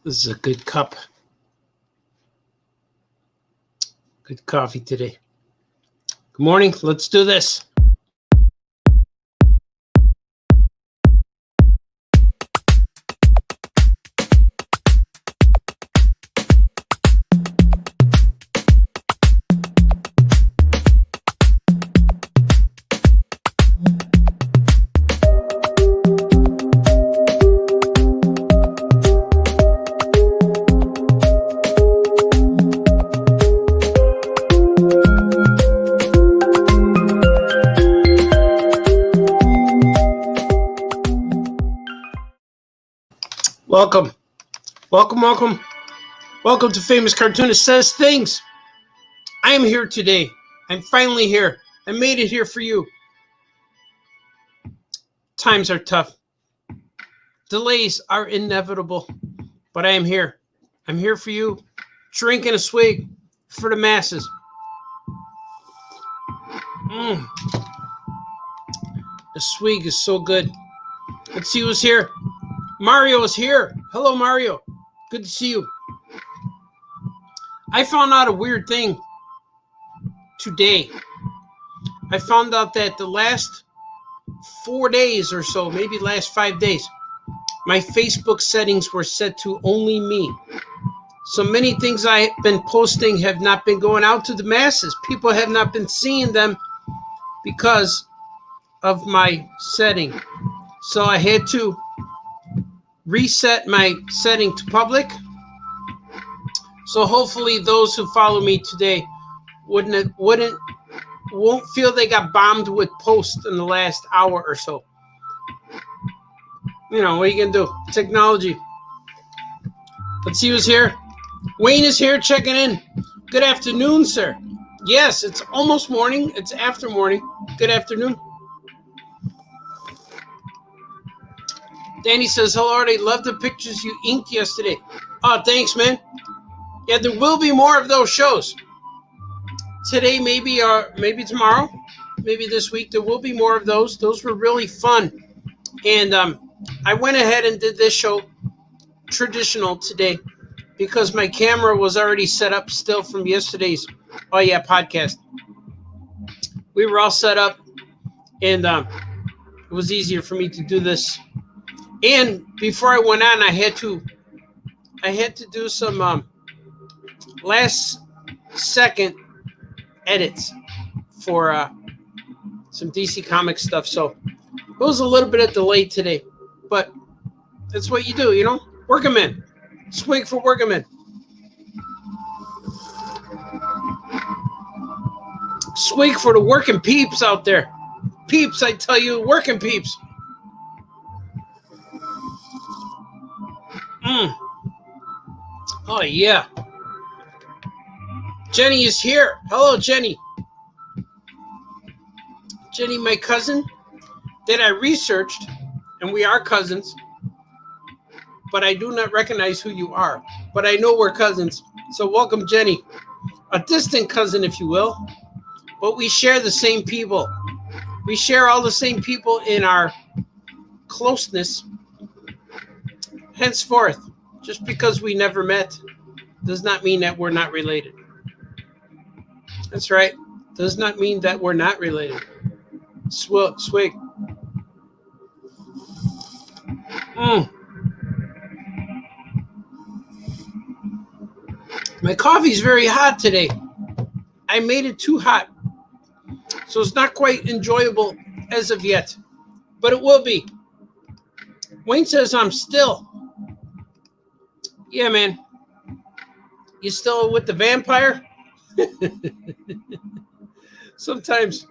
This is a good cup. Good coffee today. Good morning. Let's do this. Welcome. Welcome to Famous Cartoonist Says Things. I am here today. I'm finally here. I made it here for you. Times are tough. Delays are inevitable, but I am here. I'm here for you, drinking a swig for the masses. The swig is so good. Let's see who's here. Mario is here. Hello, Mario. Good to see you. I found out a weird thing today. I found out that the last 4 days or so, maybe last 5 days, my Facebook settings were set to only me. So many things I've been posting have not been going out to the masses. People have not been seeing them because of my setting. So I had to reset my setting to public. So hopefully those who follow me today won't feel they got bombed with posts in the last hour or so. You know, what are you gonna do? Technology. Let's see who's here. Wayne is here checking in. Good afternoon, sir. Yes, it's almost morning. It's after morning. Good afternoon. Danny says, hello, Artie. Love the pictures you inked yesterday. Oh, thanks, man. Yeah, there will be more of those shows. Today, maybe tomorrow, maybe this week, there will be more of those. Those were really fun. And I went ahead and did this show traditional today because my camera was already set up still from yesterday's podcast. We were all set up, and it was easier for me to do this. And before I went on, I had to do some last second edits for some DC Comics stuff. So it was a little bit of delay today, but that's what you do, you know? Work them in. Swig for work them in. Swig for the working peeps out there. Peeps, I tell you, working peeps. Oh, yeah. Jenny is here. Hello, Jenny. Jenny, my cousin, that I researched, and we are cousins, but I do not recognize who you are. But I know we're cousins. So welcome, Jenny. A distant cousin, if you will. But we share the same people. We share all the same people in our closeness. Henceforth, just because we never met does not mean that we're not related. That's right. Does not mean that we're not related. Swig. My coffee's very hot today. I made it too hot. So it's not quite enjoyable as of yet. But it will be. Wayne says I'm still. Yeah, man. You still with the vampire? Sometimes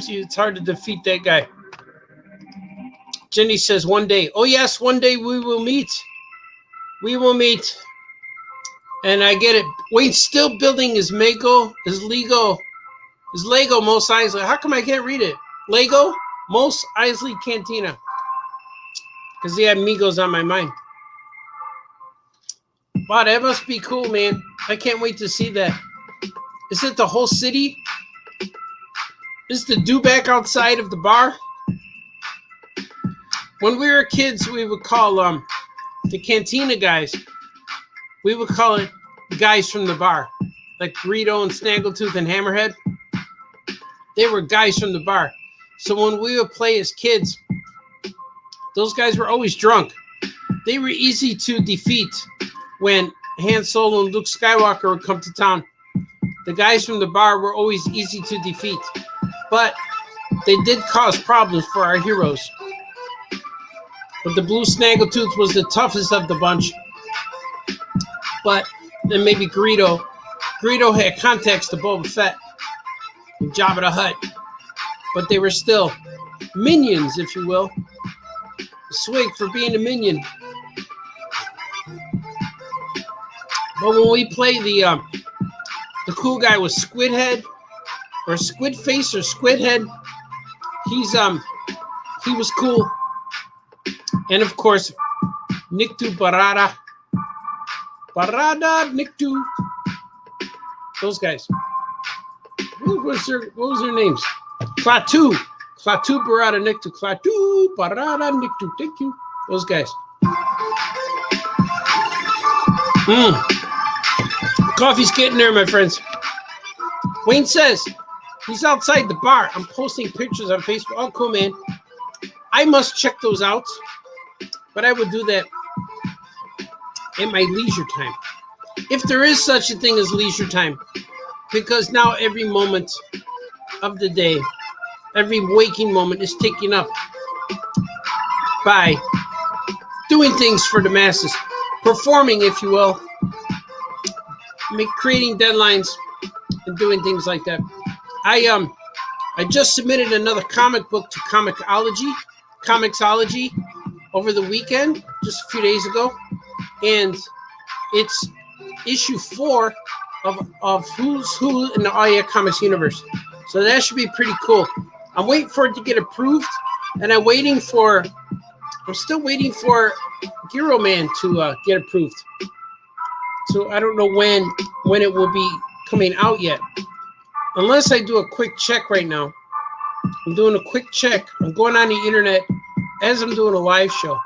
it's hard to defeat that guy. Jenny says one day. Oh yes, one day we will meet. We will meet. And I get it. Wayne's still building his Lego Mos Eisley. How come I can't read it? Lego Mos Eisley Cantina. Because he had Migos on my mind. Wow, that must be cool, man. I can't wait to see that. Is it the whole city? Is the do back outside of the bar? When we were kids, we would call the cantina guys. We would call it guys from the bar, like Greedo and Snaggletooth and Hammerhead. They were guys from the bar. So when we would play as kids, those guys were always drunk. They were easy to defeat when Han Solo and Luke Skywalker would come to town. The guys from the bar were always easy to defeat. But they did cause problems for our heroes. But the blue Snaggletooth was the toughest of the bunch. But then maybe Greedo. Greedo had contacts to Boba Fett and Jabba the Hutt. But they were still minions, if you will. A swig for being a minion. But when we play the cool guy with squid head, or squid face, or squid head, he was cool. And of course, Nikto Barada, Nikto. Those guys. What was their names? Klaatu Barada Nikto. Klaatu Barada Nikto. Thank you. Those guys. Coffee's getting there, my friends. Wayne says he's outside the bar. I'm posting pictures on Facebook. Oh, cool, man. I must check those out, but I would do that in my leisure time. If there is such a thing as leisure time, because now every moment of the day, every waking moment is taken up by doing things for the masses, performing, if you will, creating deadlines and doing things like that. I just submitted another comic book to Comixology over the weekend, just a few days ago, and it's issue 4 of Who's Who in the Oh Yeah Comics universe. So that should be pretty cool. I'm waiting for it to get approved, and I'm still waiting for Hero Man to get approved. So I don't know when it will be coming out yet. Unless I do a quick check right now. I'm doing a quick check. I'm going on the internet as I'm doing a live show.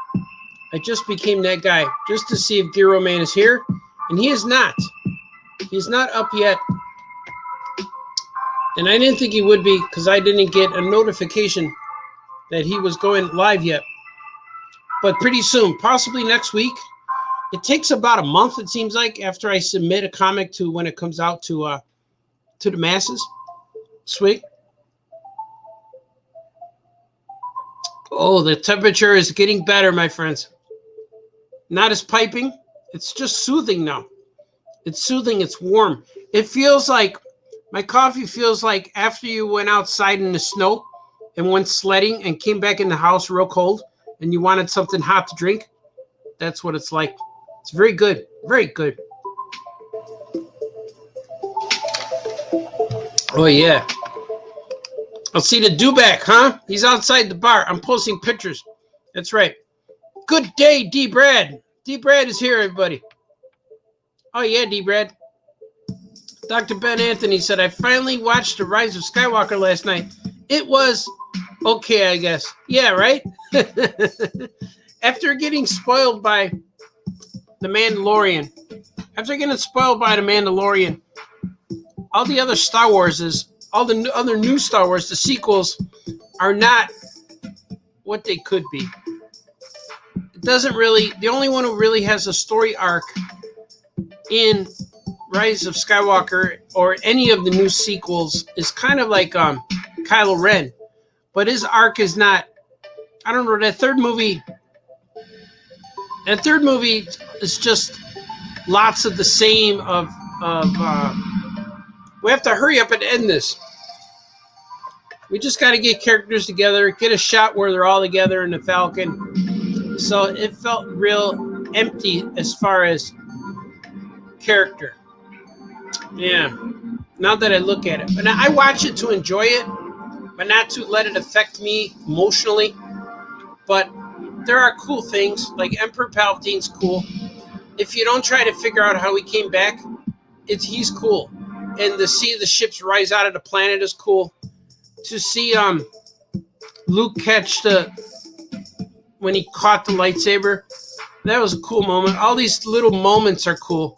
I just became that guy just to see if Hero Man is here. And he is not. He's not up yet. And I didn't think he would be because I didn't get a notification that he was going live yet. But pretty soon, possibly next week. It takes about a month, it seems like, after I submit a comic to when it comes out to the masses. Sweet. Oh, the temperature is getting better, my friends. Not as piping. It's just soothing now. It's soothing. It's warm. It feels like, my coffee feels like after you went outside in the snow and went sledding and came back in the house real cold and you wanted something hot to drink. That's what it's like. It's very good. Very good. Oh, yeah. I'll see the Dewback, huh? He's outside the bar. I'm posting pictures. That's right. Good day, D-Brad. D-Brad is here, everybody. Oh, yeah, D-Brad. Dr. Ben Anthony said, I finally watched The Rise of Skywalker last night. It was okay, I guess. Yeah, right? After getting spoiled by The Mandalorian, all the other Star Warses, all the other new Star Wars, the sequels, are not what they could be. It doesn't really, the only one who really has a story arc in Rise of Skywalker or any of the new sequels is kind of like Kylo Ren. But his arc is not, I don't know, that third movie is just lots of the same we have to hurry up and end this. We just got to get characters together, get a shot where they're all together in the Falcon. So it felt real empty as far as character. Yeah. Now that I look at it. But I watch it to enjoy it, but not to let it affect me emotionally. But there are cool things, like Emperor Palpatine's cool. If you don't try to figure out how he came back, he's cool. And to see the ships rise out of the planet is cool. To see Luke catch when he caught the lightsaber. That was a cool moment. All these little moments are cool.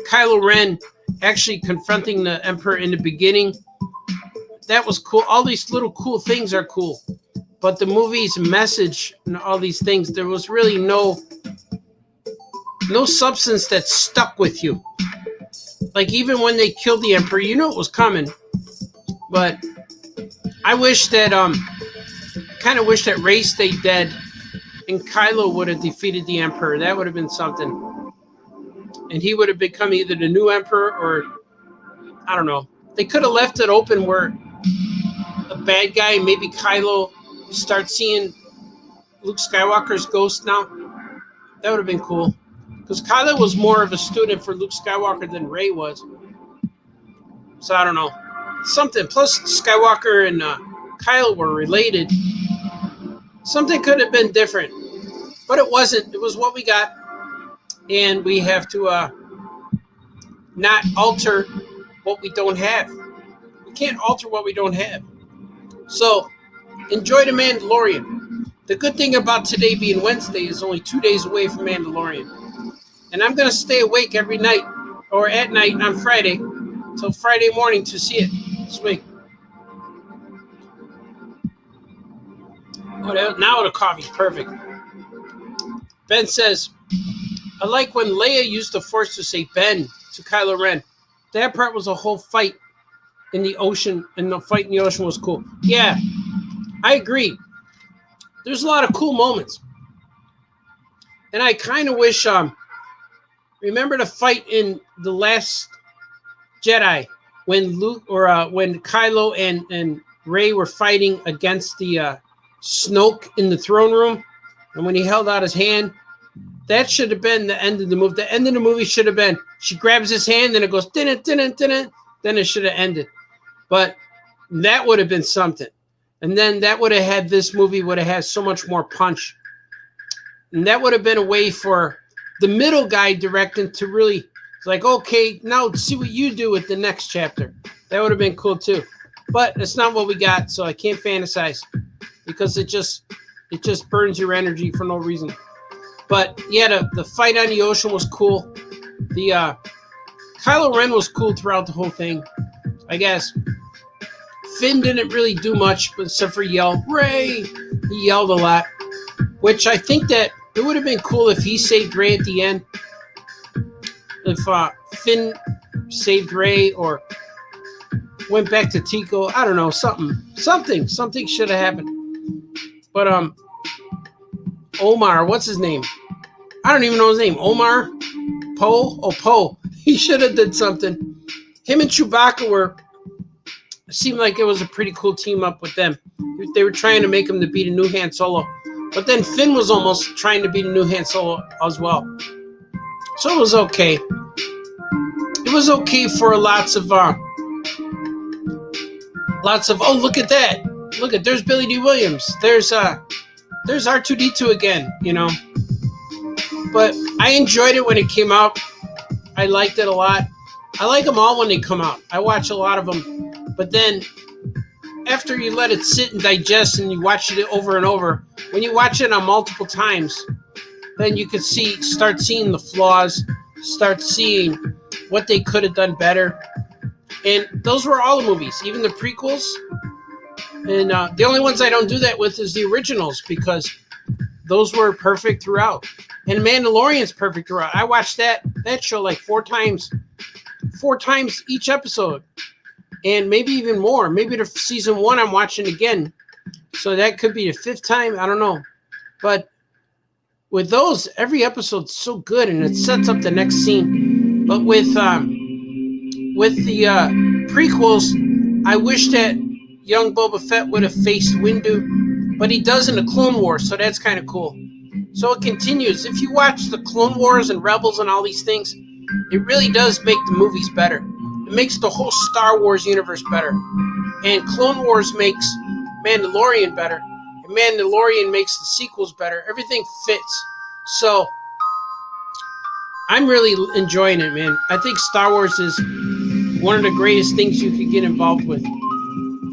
Kylo Ren actually confronting the Emperor in the beginning. That was cool. All these little cool things are cool. But the movie's message and all these things, there was really no substance that stuck with you. Like even when they killed the Emperor, you knew it was coming. But I wish that kind of wish that Rey stayed dead and Kylo would have defeated the Emperor. That would have been something. And he would have become either the new Emperor or I don't know. They could have left it open where a bad guy, maybe Kylo, starts seeing Luke Skywalker's ghost now. That would have been cool. Because Kylo was more of a student for Luke Skywalker than Rey was. So I don't know. Something. Plus Skywalker and Kylo were related. Something could have been different. But it wasn't. It was what we got. And we have to not alter what we don't have. We can't alter what we don't have. So enjoy The Mandalorian. The good thing about today being Wednesday is only 2 days away from Mandalorian. And I'm going to stay awake every night or at night on Friday till Friday morning to see it this week. Oh, now the coffee's perfect. Ben says, I like when Leia used the Force to say Ben to Kylo Ren. That part was a whole fight in the ocean, and the fight in the ocean was cool. Yeah, I agree. There's a lot of cool moments. And I kind of wish, remember the fight in The Last Jedi when when Kylo and Rey were fighting against the Snoke in the throne room, and when he held out his hand, that should have been the end of the movie. The end of the movie should have been she grabs his hand and it goes din-it, din-it, din-it. Then it should have ended. But that would have been something. And then that would have had this movie would have had so much more punch. And that would have been a way for the middle guy directing to really, it's like, okay, now see what you do with the next chapter. That would have been cool too. But it's not what we got, so I can't fantasize because it just burns your energy for no reason. But yeah, the fight on the ocean was cool. The Kylo Ren was cool throughout the whole thing, I guess. Finn didn't really do much, but except for yell, Rey. He yelled a lot, which I think that it would have been cool if he saved Rey at the end. If Finn saved Rey or went back to Tico, I don't know, something should have happened. But Omar, what's his name? I don't even know his name. Omar? Poe? Oh, Poe. He should have did something. Him and Chewbacca seemed like it was a pretty cool team up with them. They were trying to make him to be the new Han Solo. But then Finn was almost trying to be the new Han Solo as well. So it was okay. It was okay for lots of oh, look at that. Look at, there's Billy D. Williams. There's R2-D2 again, you know. But I enjoyed it when it came out. I liked it a lot. I like them all when they come out. I watch a lot of them. But then after you let it sit and digest and you watch it over and over, when you watch it on multiple times, then you can start seeing the flaws, start seeing what they could have done better. And those were all the movies, even the prequels. And the only ones I don't do that with is the originals because those were perfect throughout. And Mandalorian's perfect throughout. I watched that show like four times each episode. And maybe even more. Maybe the season 1 I'm watching again. So that could be the 5th time. I don't know. But with those, every episode's so good and it sets up the next scene. But with the prequels, I wish that young Boba Fett would have faced Windu. But he does in the Clone Wars, so that's kind of cool. So it continues. If you watch the Clone Wars and Rebels and all these things, it really does make the movies better. It makes the whole Star Wars universe better. And Clone Wars makes Mandalorian better. And Mandalorian makes the sequels better. Everything fits. So I'm really enjoying it, man. I think Star Wars is one of the greatest things you could get involved with.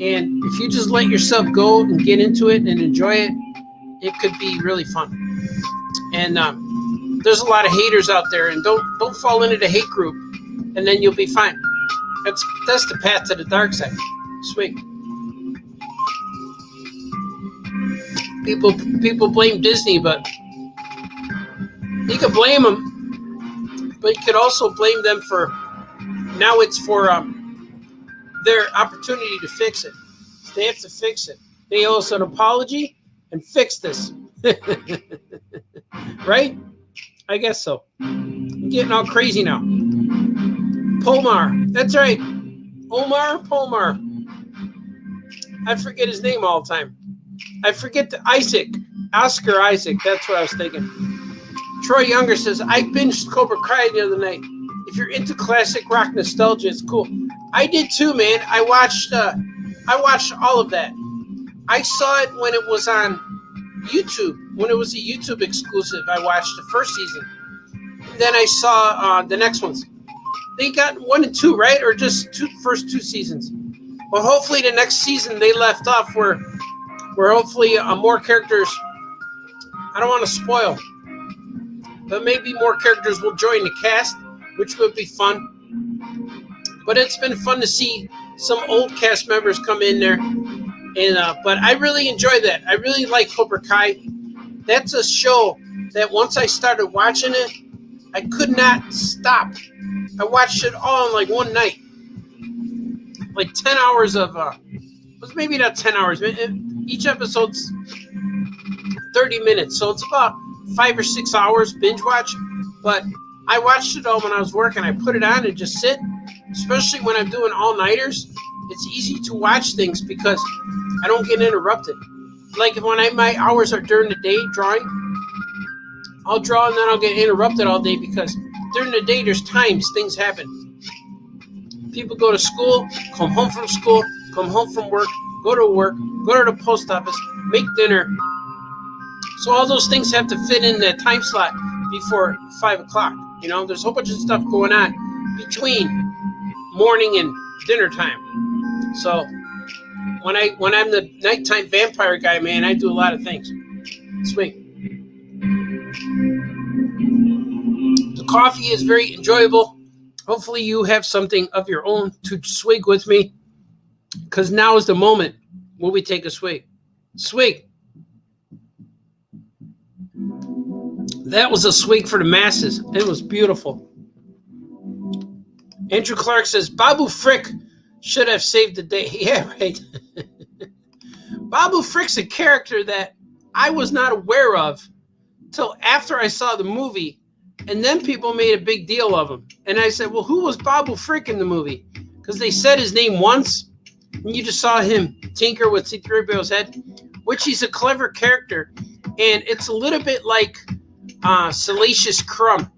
And if you just let yourself go and get into it and enjoy it, it could be really fun. And there's a lot of haters out there, and don't fall into the hate group, and then you'll be fine. That's the path to the dark side. Sweet. People blame Disney, but you could blame them, but you could also blame them for now. It's for their opportunity to fix it. They have to fix it. They owe us an apology and fix this. Right? I guess so. I'm getting all crazy now. Pomar. That's right. Pomar. I forget his name all the time. I forget Oscar Isaac. That's what I was thinking. Troy Younger says, I binged Cobra Kai the other night. If you're into classic rock nostalgia, it's cool. I did too, man. I watched all of that. I saw it when it was on YouTube, when it was a YouTube exclusive. I watched the first season. Then I saw the next ones. They got 1 and 2, right? Or just first two seasons. Well, hopefully the next season they left off where hopefully more characters, I don't want to spoil, but maybe more characters will join the cast, which would be fun. But it's been fun to see some old cast members come in there. And but I really enjoy that. I really like Cobra Kai. That's a show that once I started watching it, I could not stop. I watched it all in like one night. Like 10 hours of, was maybe not 10 hours. Each episode's 30 minutes. So it's about 5 or 6 hours binge watch. But I watched it all when I was working. I put it on and just sit. Especially when I'm doing all-nighters. It's easy to watch things because I don't get interrupted. Like when my hours are during the day drawing, I'll draw and then I'll get interrupted all day because during the day there's times things happen. People go to school, come home from school, come home from work, go to the post office, make dinner. So all those things have to fit in that time slot before 5 o'clock. You know, there's a whole bunch of stuff going on between morning and dinner time. So when I'm the nighttime vampire guy, man, I do a lot of things. Sweet. The coffee is very enjoyable. Hopefully you have something of your own to swig with me, because now is the moment when we take a swig. Swig. That was a swig for the masses. It was beautiful. Andrew Clark says, Babu Frick should have saved the day. Yeah, right. Babu Frick's a character that I was not aware of till after I saw the movie, and then people made a big deal of him. And I said, well, who was Babu Frick in the movie? Because they said his name once, and you just saw him tinker with C-3PO's head, which he's a clever character. And it's a little bit like Salacious Crumb.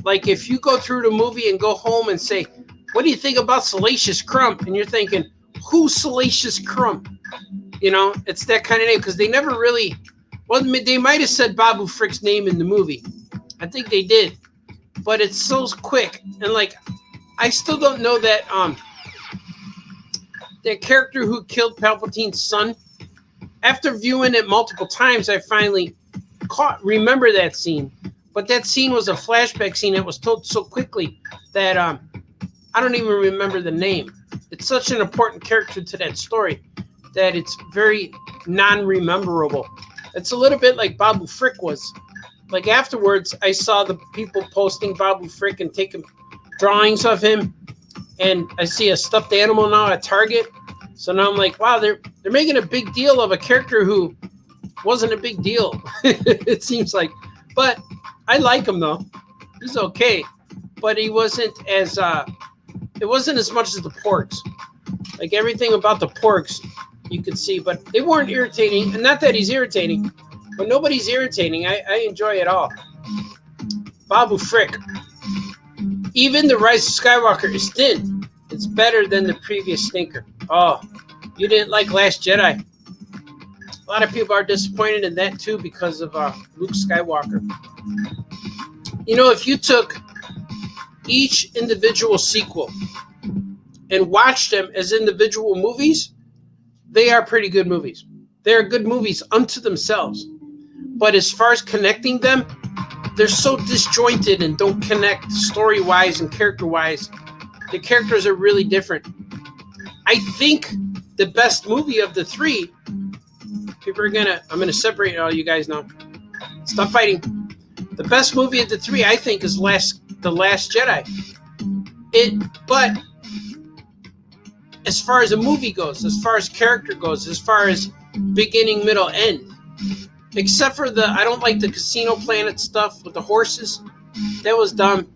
Like if you go through the movie and go home and say, what do you think about Salacious Crumb? And you're thinking, who's Salacious Crumb? You know, it's that kind of name, because they never really, well, they might have said Babu Frick's name in the movie. I think they did. But it's so quick. And like, I still don't know that that character who killed Palpatine's son. After viewing it multiple times, I finally remember that scene. But that scene was a flashback scene that was told so quickly that I don't even remember the name. It's such an important character to that story that it's very non-rememberable. It's a little bit like Babu Frick was. Like afterwards, I saw the people posting Babu Frick and taking drawings of him, and I see a stuffed animal now at Target. So now I'm like, wow, they're making a big deal of a character who wasn't a big deal. It seems like, but I like him though. He's okay, but he wasn't as it wasn't as much as the Porgs. Like everything about the Porgs, you could see, but they weren't irritating. And not that he's irritating, but nobody's irritating. I enjoy it all. Babu Frick. Even the Rise of Skywalker is thin. It's better than the previous stinker. Oh, you didn't like Last Jedi. A lot of people are disappointed in that too because of Luke Skywalker. You know, if you took each individual sequel and watched them as individual movies, they are pretty good movies. They are good movies unto themselves. But as far as connecting them, they're so disjointed and don't connect story-wise and character-wise. The characters are really different. I think the best movie of the three, I'm gonna separate all you guys now. Stop fighting. The best movie of the three, I think, is The Last Jedi. But as far as a movie goes, as far as character goes, as far as beginning, middle, end, except for I don't like the Casino Planet stuff with the horses. That was dumb.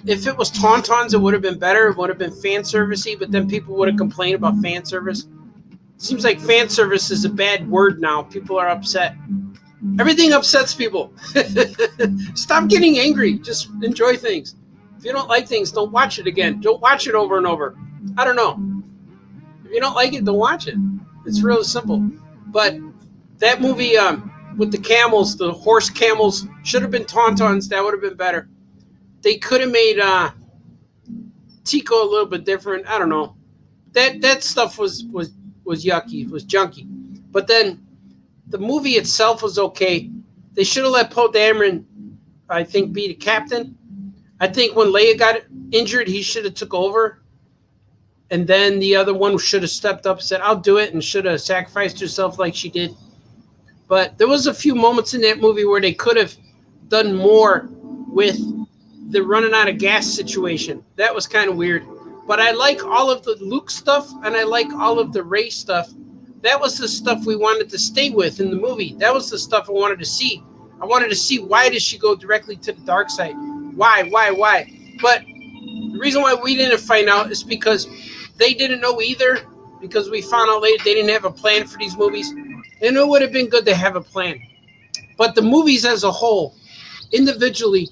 If it was Tauntauns, it would have been better. It would have been fan servicey, but then people would have complained about fan service. Seems like fan service is a bad word now. People are upset. Everything upsets people. Stop getting angry. Just enjoy things. If you don't like things, don't watch it again. Don't watch it over and over. I don't know. If you don't like it, don't watch it. It's really simple. But that movie with the camels, the horse camels, should have been Tauntauns. That would have been better. They could have made Tico a little bit different. I don't know. That stuff was yucky. It was junky. But then the movie itself was okay. They should have let Poe Dameron, I think, be the captain. I think when Leia got injured, he should have took over. And then the other one should have stepped up and said, I'll do it, and should have sacrificed herself like she did. But there was a few moments in that movie where they could have done more with the running out of gas situation. That was kind of weird. But I like all of the Luke stuff, and I like all of the Rey stuff. That was the stuff we wanted to stay with in the movie. That was the stuff I wanted to see. I wanted to see, why did she go directly to the dark side? Why? But the reason why we didn't find out is because they didn't know either, because we found out later they didn't have a plan for these movies. And it would have been good to have a plan. But the movies as a whole, individually,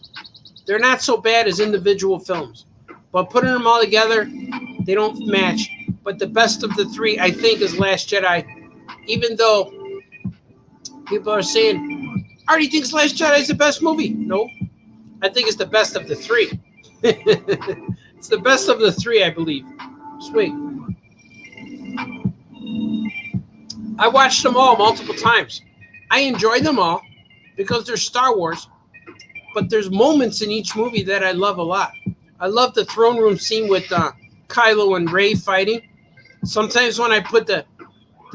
they're not so bad as individual films. But putting them all together, they don't match. But the best of the three, I think, is Last Jedi. Even though people are saying, Artie thinks Last Jedi is the best movie. No, I think it's the best of the three. It's the best of the three, I believe. Sweet. I watched them all multiple times. I enjoy them all because they're Star Wars. But there's moments in each movie that I love a lot. I love the throne room scene with Kylo and Rey fighting. Sometimes when I put the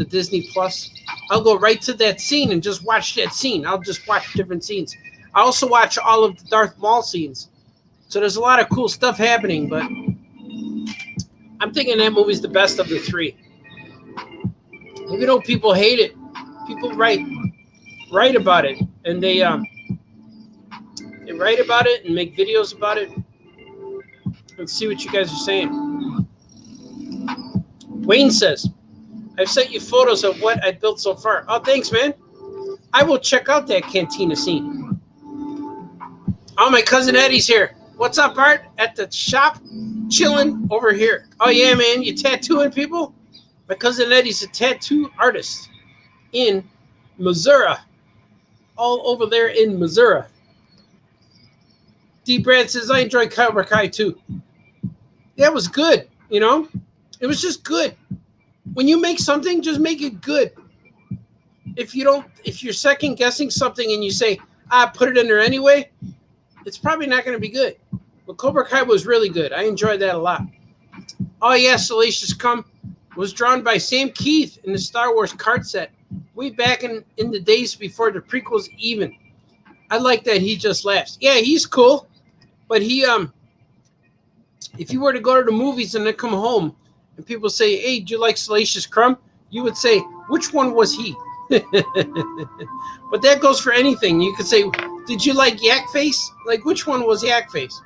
Disney Plus, I'll go right to that scene and just watch that scene. I'll just watch different scenes. I also watch all of the Darth Maul scenes. So there's a lot of cool stuff happening, but I'm thinking that movie's the best of the three. Even though people hate it, people write about it, and they write about it and make videos about it. Let's see what you guys are saying. Wayne says, I've sent you photos of what I built so far. Oh, thanks, man. I will check out that cantina scene. Oh, my cousin Eddie's here. What's up, Art? At the shop, chilling over here. Oh, yeah, man. You tattooing people? My cousin Eddie's a tattoo artist in Missouri. All over there in Missouri. D. Brad says, I enjoy Cobra Kai too. That was good, you know? It was just good. When you make something, just make it good. If you're second guessing something and you say, put it in there anyway, it's probably not going to be good. But Cobra Kai was really good. I enjoyed that a lot. Oh, yeah, Salacious Crumb was drawn by Sam Keith in the Star Wars card set way back in the days before the prequels even. I like that he just laughs. Yeah, he's cool. But he, if you were to go to the movies and then come home and people say, hey, do you like Salacious Crumb? You would say, which one was he? But that goes for anything. You could say, did you like Yak Face? Like, which one was Yak Face?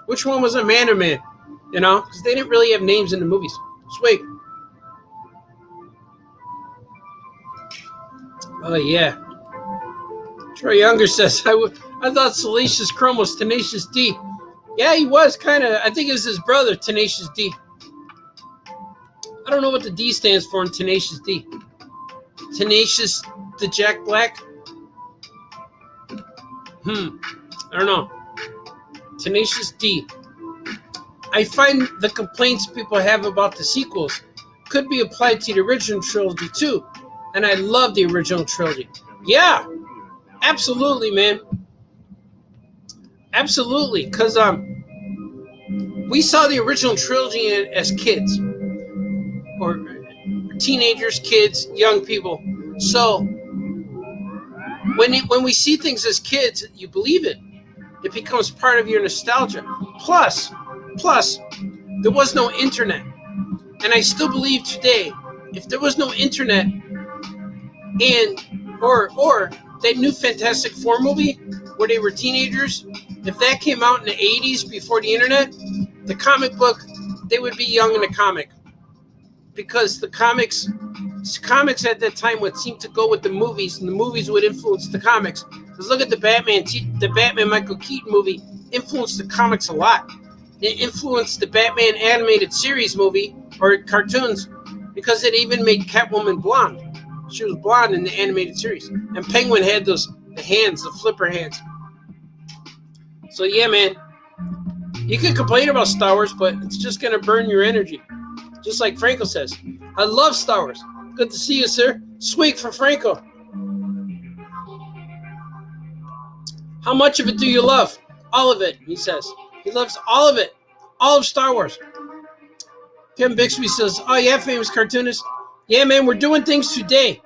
Which one was Amanda Man? You know, because they didn't really have names in the movies. Sweet. Oh, yeah. Troy Younger says, I thought Salacious Crumb was Tenacious D. Yeah, he was kind of. I think it was his brother, Tenacious D. I don't know what the D stands for in Tenacious D. Tenacious the Jack Black? I don't know. Tenacious D. I find the complaints people have about the sequels could be applied to the original trilogy too. And I love the original trilogy. Yeah, Absolutely, man. Absolutely, because we saw the original trilogy as kids, or teenagers, kids, young people. So when we see things as kids, you believe it. It becomes part of your nostalgia. Plus, there was no internet, and I still believe today, if there was no internet, and or that new Fantastic Four movie where they were teenagers, if that came out in the 80s before the internet, the comic book, they would be young in the comic, because the comics at that time would seem to go with the movies, and the movies would influence the comics. Because look at the Batman Michael Keaton movie influenced the comics a lot. It influenced the Batman animated series movie or cartoons, because it even made Catwoman blonde. She was blonde in the animated series, and Penguin had the hands, the flipper hands. So yeah, man, you can complain about Star Wars, but it's just gonna burn your energy. Just like Franco says, I love Star Wars. Good to see you, sir. Sweet for Franco. How much of it do you love? All of it, he says. He loves all of it. All of Star Wars. Kevin Bixby says, oh yeah, famous cartoonist. Yeah, man, we're doing things today.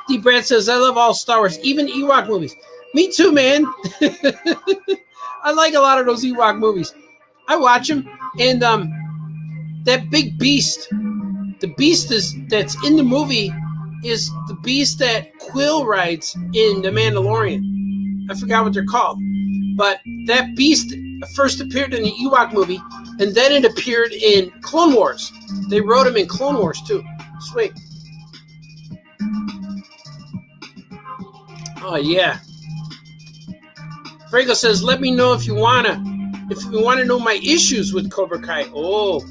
D. Brad says, I love all Star Wars, even Ewok movies. Me too, man. I like a lot of those Ewok movies. I watch them, and that big beast, the beast that's in the movie is the beast that Quill rides in The Mandalorian. I forgot what they're called. But that beast first appeared in the Ewok movie, and then it appeared in Clone Wars. They wrote him in Clone Wars, too. Sweet. Oh, yeah. Franco says, let me know if you want to know my issues with Cobra Kai. Oh,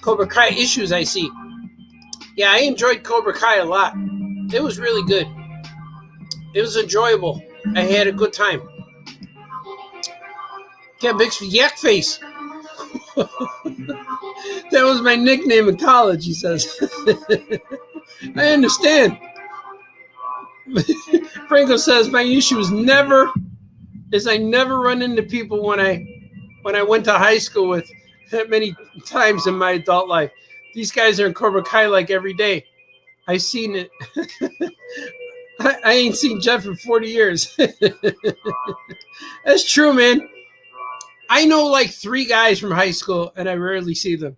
Cobra Kai issues, I see. Yeah, I enjoyed Cobra Kai a lot. It was really good. It was enjoyable. I had a good time. Cat Bixby, Yak Face. That was my nickname in college, he says. I understand. Franco says, my issue is I never run into people when I went to high school with that many times in my adult life. These guys are in Cobra Kai like every day. I seen it. I ain't seen Jeff in 40 years. That's true, man. I know like 3 guys from high school, and I rarely see them.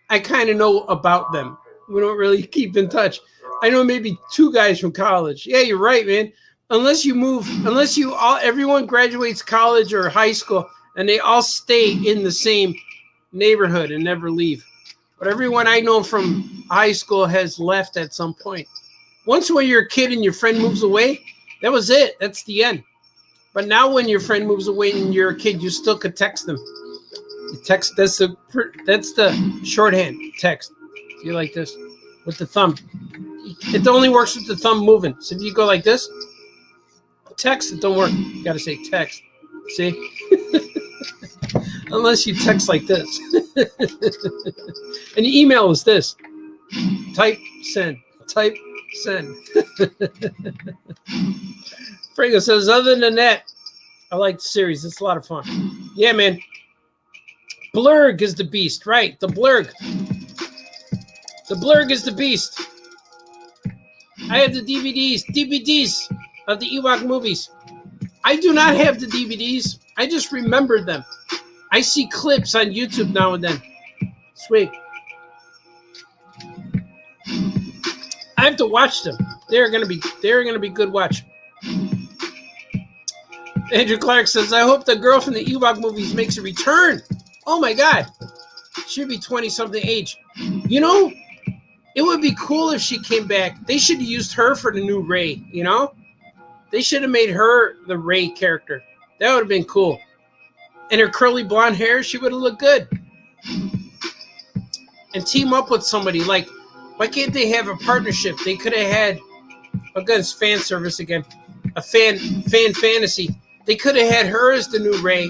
I kind of know about them. We don't really keep in touch. I know maybe 2 guys from college. Yeah, you're right, man. Everyone graduates college or high school, and they all stay in the same neighborhood and never leave. But everyone I know from high school has left at some point. Once when you're a kid and your friend moves away, that was it. That's the end. But now when your friend moves away and you're a kid, you still could text them. You text, that's the shorthand text. You like this with the thumb. It only works with the thumb moving. So if you go like this, text, it don't work. You got to say text. See? Unless you text like this. An email is this. Type, send. Type, send. Franco says, other than that, I like the series. It's a lot of fun. Yeah, man. Blurg is the beast. Right, the Blurg. The Blurg is the beast. I have the DVDs of the Ewok movies. I do not have the DVDs. I just remembered them. I see clips on YouTube now and then. Sweet. I have to watch them. They're gonna be good watch. Andrew Clark says, I hope the girl from the Ewok movies makes a return. Oh my God. She'd be 20-something age. You know, it would be cool if she came back. They should have used her for the new Rey, you know? They should have made her the Rey character. That would have been cool. And her curly blonde hair, she would have looked good. And team up with somebody. Like, why can't they have a partnership? They could have had, again, it's fan service again, a fan fantasy. They could have had her as the new Rey,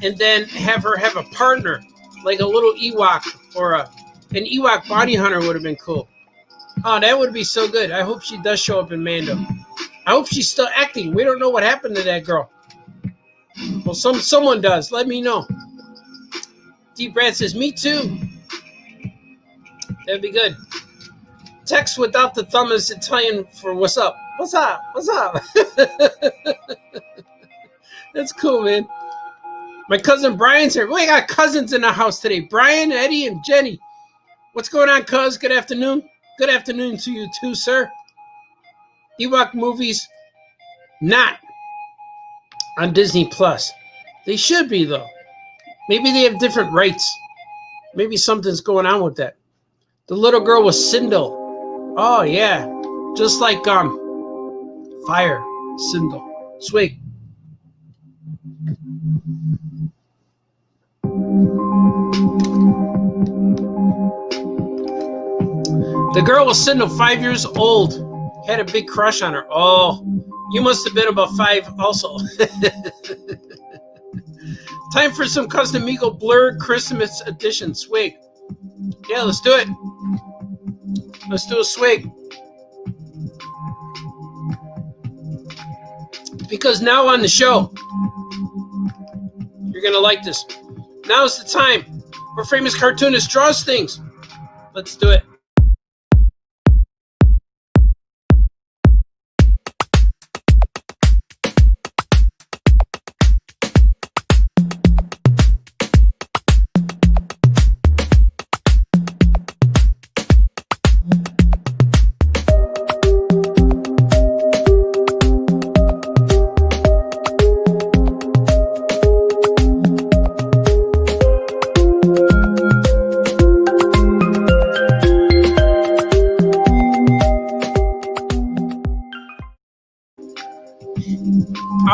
and then have her have a partner, like a little Ewok, or an Ewok bounty hunter would have been cool. Oh, that would be so good. I hope she does show up in Mando. I hope she's still acting. We don't know what happened to that girl. Well, someone does. Let me know. Deep Brad says, me too. That'd be good. Text without the thumb is Italian for what's up. What's up? What's up? That's cool, man. My cousin Brian's here. We got cousins in the house today. Brian, Eddie, and Jenny. What's going on, cuz? Good afternoon. Good afternoon to you too, sir. Ewok movies, not on Disney Plus. They should be, though. Maybe they have different rights. Maybe something's going on with that. The little girl was Sindel. Oh, yeah. Just like Fire. Sindel. Swig. The girl was Sindel, 5 years old. Had a big crush on her. Oh, you must have been about 5 also. Time for some Custom Amigo Blurred Christmas edition. Swig. Yeah, let's do it. Let's do a swig. Because now on the show, you're going to like this. Now's the time where famous cartoonist draws things. Let's do it.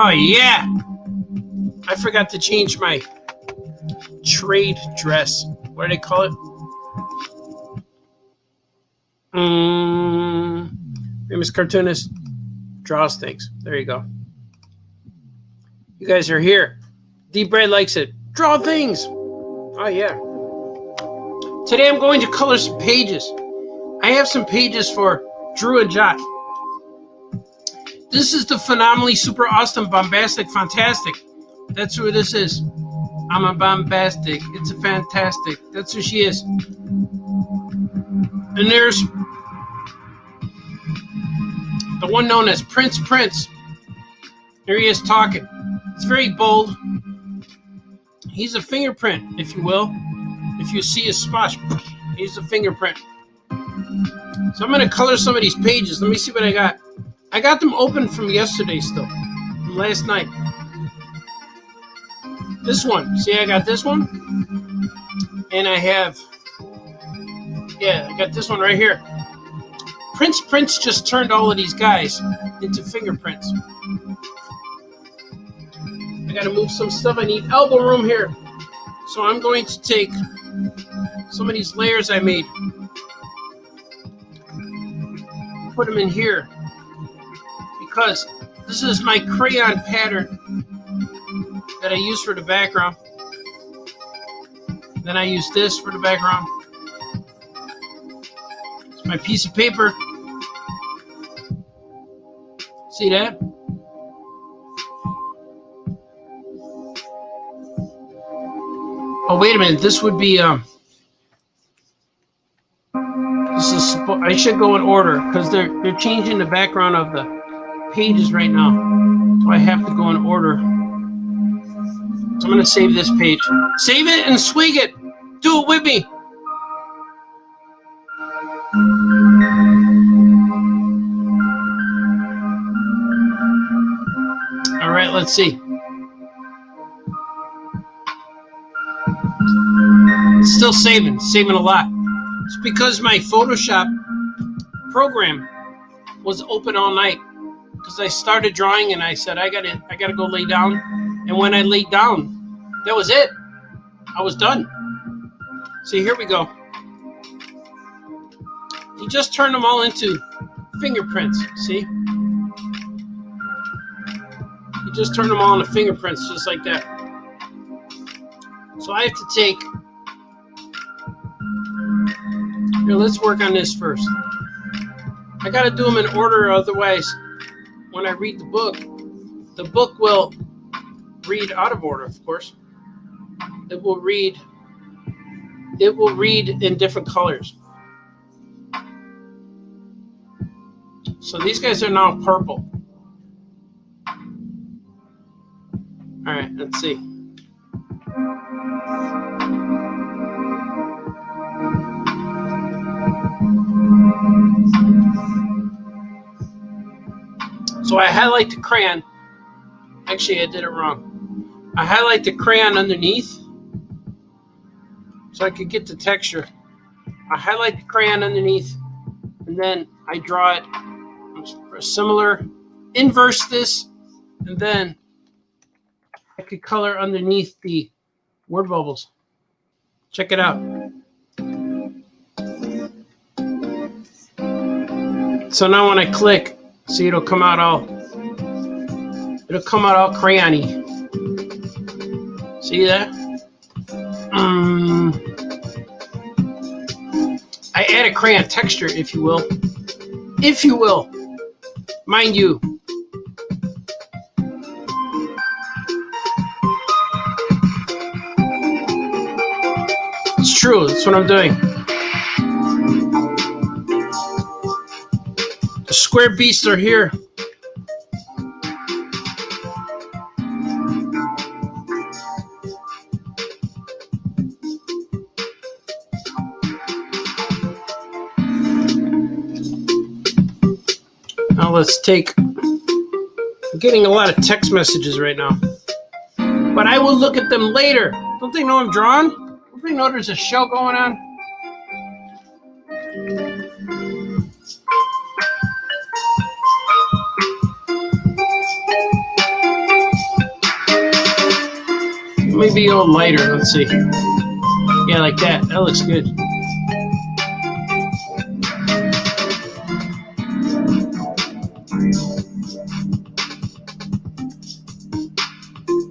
Oh, yeah. I forgot to change my trade dress. What do they call it? Famous cartoonist draws things. There you go. You guys are here. Deep Red likes it. Draw things. Oh, yeah. Today I'm going to color some pages. I have some pages for Drew and Jot. This is the phenomenally super awesome, bombastic, fantastic. That's who this is. I'm a bombastic. It's a fantastic. That's who she is. And there's the one known as Prince. Here he is talking. It's very bold. He's a fingerprint, if you will. If you see his spot, he's a fingerprint. So I'm going to color some of these pages. Let me see what I got. I got them open from yesterday still, from last night. This one, see, I got this one, and I got this one right here. Prince just turned all of these guys into fingerprints. I gotta move some stuff. I need elbow room here. So I'm going to take some of these layers I made, put them in here. Because this is my crayon pattern that I use for the background. Then I use this for the background. It's my piece of paper. See that? Oh, wait a minute. This would be I should go in order because they're changing the background of the pages right now, so I have to go in order. So I'm going to save this page. Save it and swig it. Do it with me. All right, let's see. It's still saving a lot. It's because my Photoshop program was open all night. Because I started drawing and I said I gotta go lay down, and when I laid down, that was it. I was done. See, here we go. He just turned them all into fingerprints. See, he just turned them all into fingerprints, just like that. So I have to take. Here, let's work on this first. I got to do them in order, otherwise, when I read the book will read out of order, of course. It will read in different colors. So these guys are now purple. All right, let's see. So I highlight the crayon. Actually, I did it wrong. I highlight the crayon underneath so I could get the texture. I highlight the crayon underneath, and then I draw it similar, inverse this, and then I could color underneath the word bubbles. Check it out. So now when I click, see, it'll come out all crayony. See that? I add a crayon texture, if you will. If you will. Mind you. It's true. That's what I'm doing. The square beasts are here. Now let's take... I'm getting a lot of text messages right now. But I will look at them later. Don't they know I'm drawing? Don't they know there's a show going on? Maybe a little lighter. Let's see. Yeah, like that. That looks good.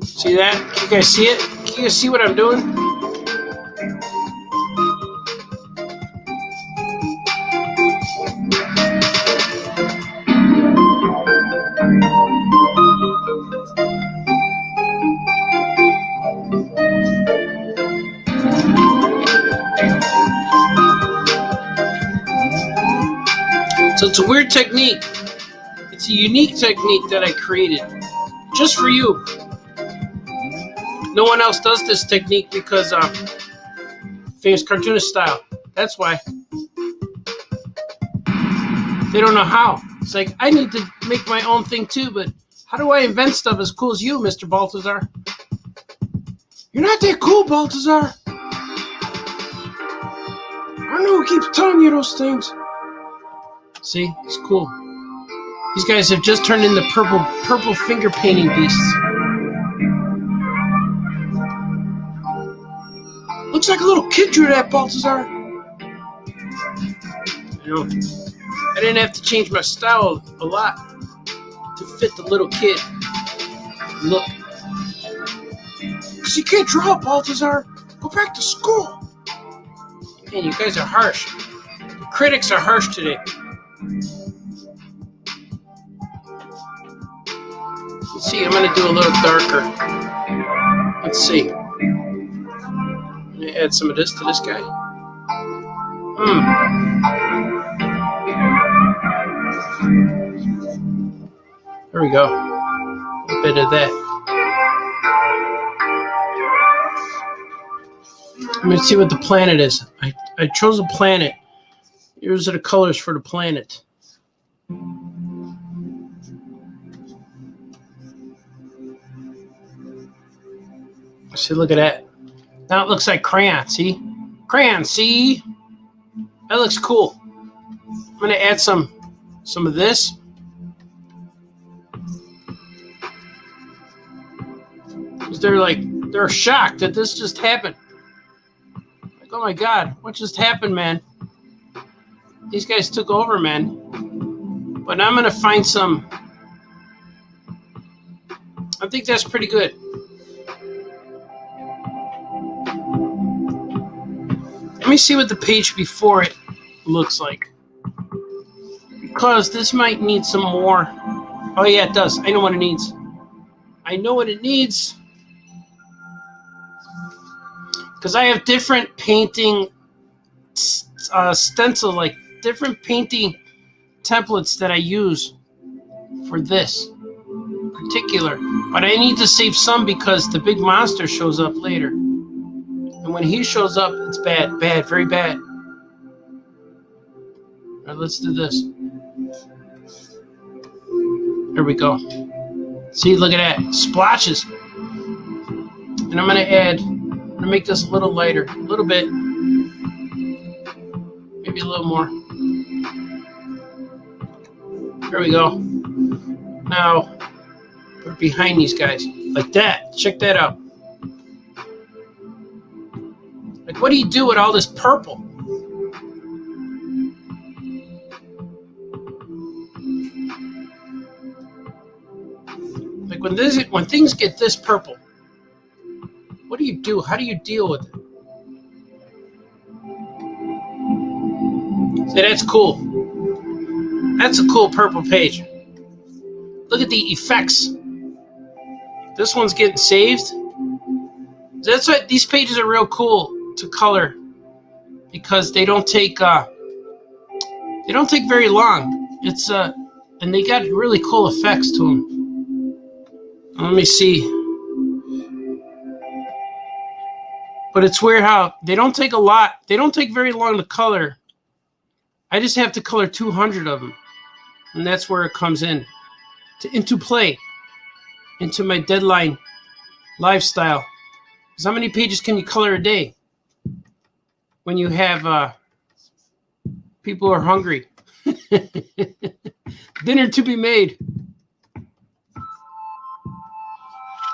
See that? Can you guys see it? Can you guys see what I'm doing? So it's a weird technique. It's a unique technique that I created just for you. No one else does this technique because famous cartoonist style. That's why. They don't know how. It's like, I need to make my own thing too, but how do I invent stuff as cool as you, Mr. Balthazar? You're not that cool, Balthazar. I don't know who keeps telling you those things. See, it's cool. These guys have just turned into purple finger painting beasts. Looks like a little kid drew that, Balthazar. You know, I didn't have to change my style a lot to fit the little kid look. Because you can't draw, Balthazar. Go back to school. Man, you guys are harsh. The critics are harsh today. Let's see, I'm going to do a little darker. Let's see. I'm going to add some of this to this guy. There we go. A bit of that. Let me see what the planet is. I chose a planet. Here's the colors for the planet. See, look at that. Now it looks like crayon, see? Crayon, see? That looks cool. I'm going to add some of this. Because they're shocked that this just happened. Like, oh my God, what just happened, man? These guys took over, man. But I'm going to find some. I think that's pretty good. Let me see what the page before it looks like. because this might need some more. Oh yeah, it does. I know what it needs. I know what it needs. Because I have different painting stencil, like different painting templates that I use for this particular. But I need to save some because the big monster shows up later. And when he shows up, it's bad, bad, very bad. All right, let's do this. There we go. See, look at that. Splotches. And I'm going to make this a little lighter. A little bit. Maybe a little more. There we go. Now, put it behind these guys. Like that. Check that out. Like, what do you do with all this purple? Like, when things get this purple, what do you do? How do you deal with it? See, that's cool. That's a cool purple page. Look at the effects. This one's getting saved. That's why these pages are real cool to color, because they don't take very long. It's and they got really cool effects to them. Let me see. But it's weird how they don't take a lot. They don't take very long to color. I just have to color 200 of them, and that's where it comes into play, into my deadline lifestyle. Because how many pages can you color a day when you have people who are hungry? Dinner to be made.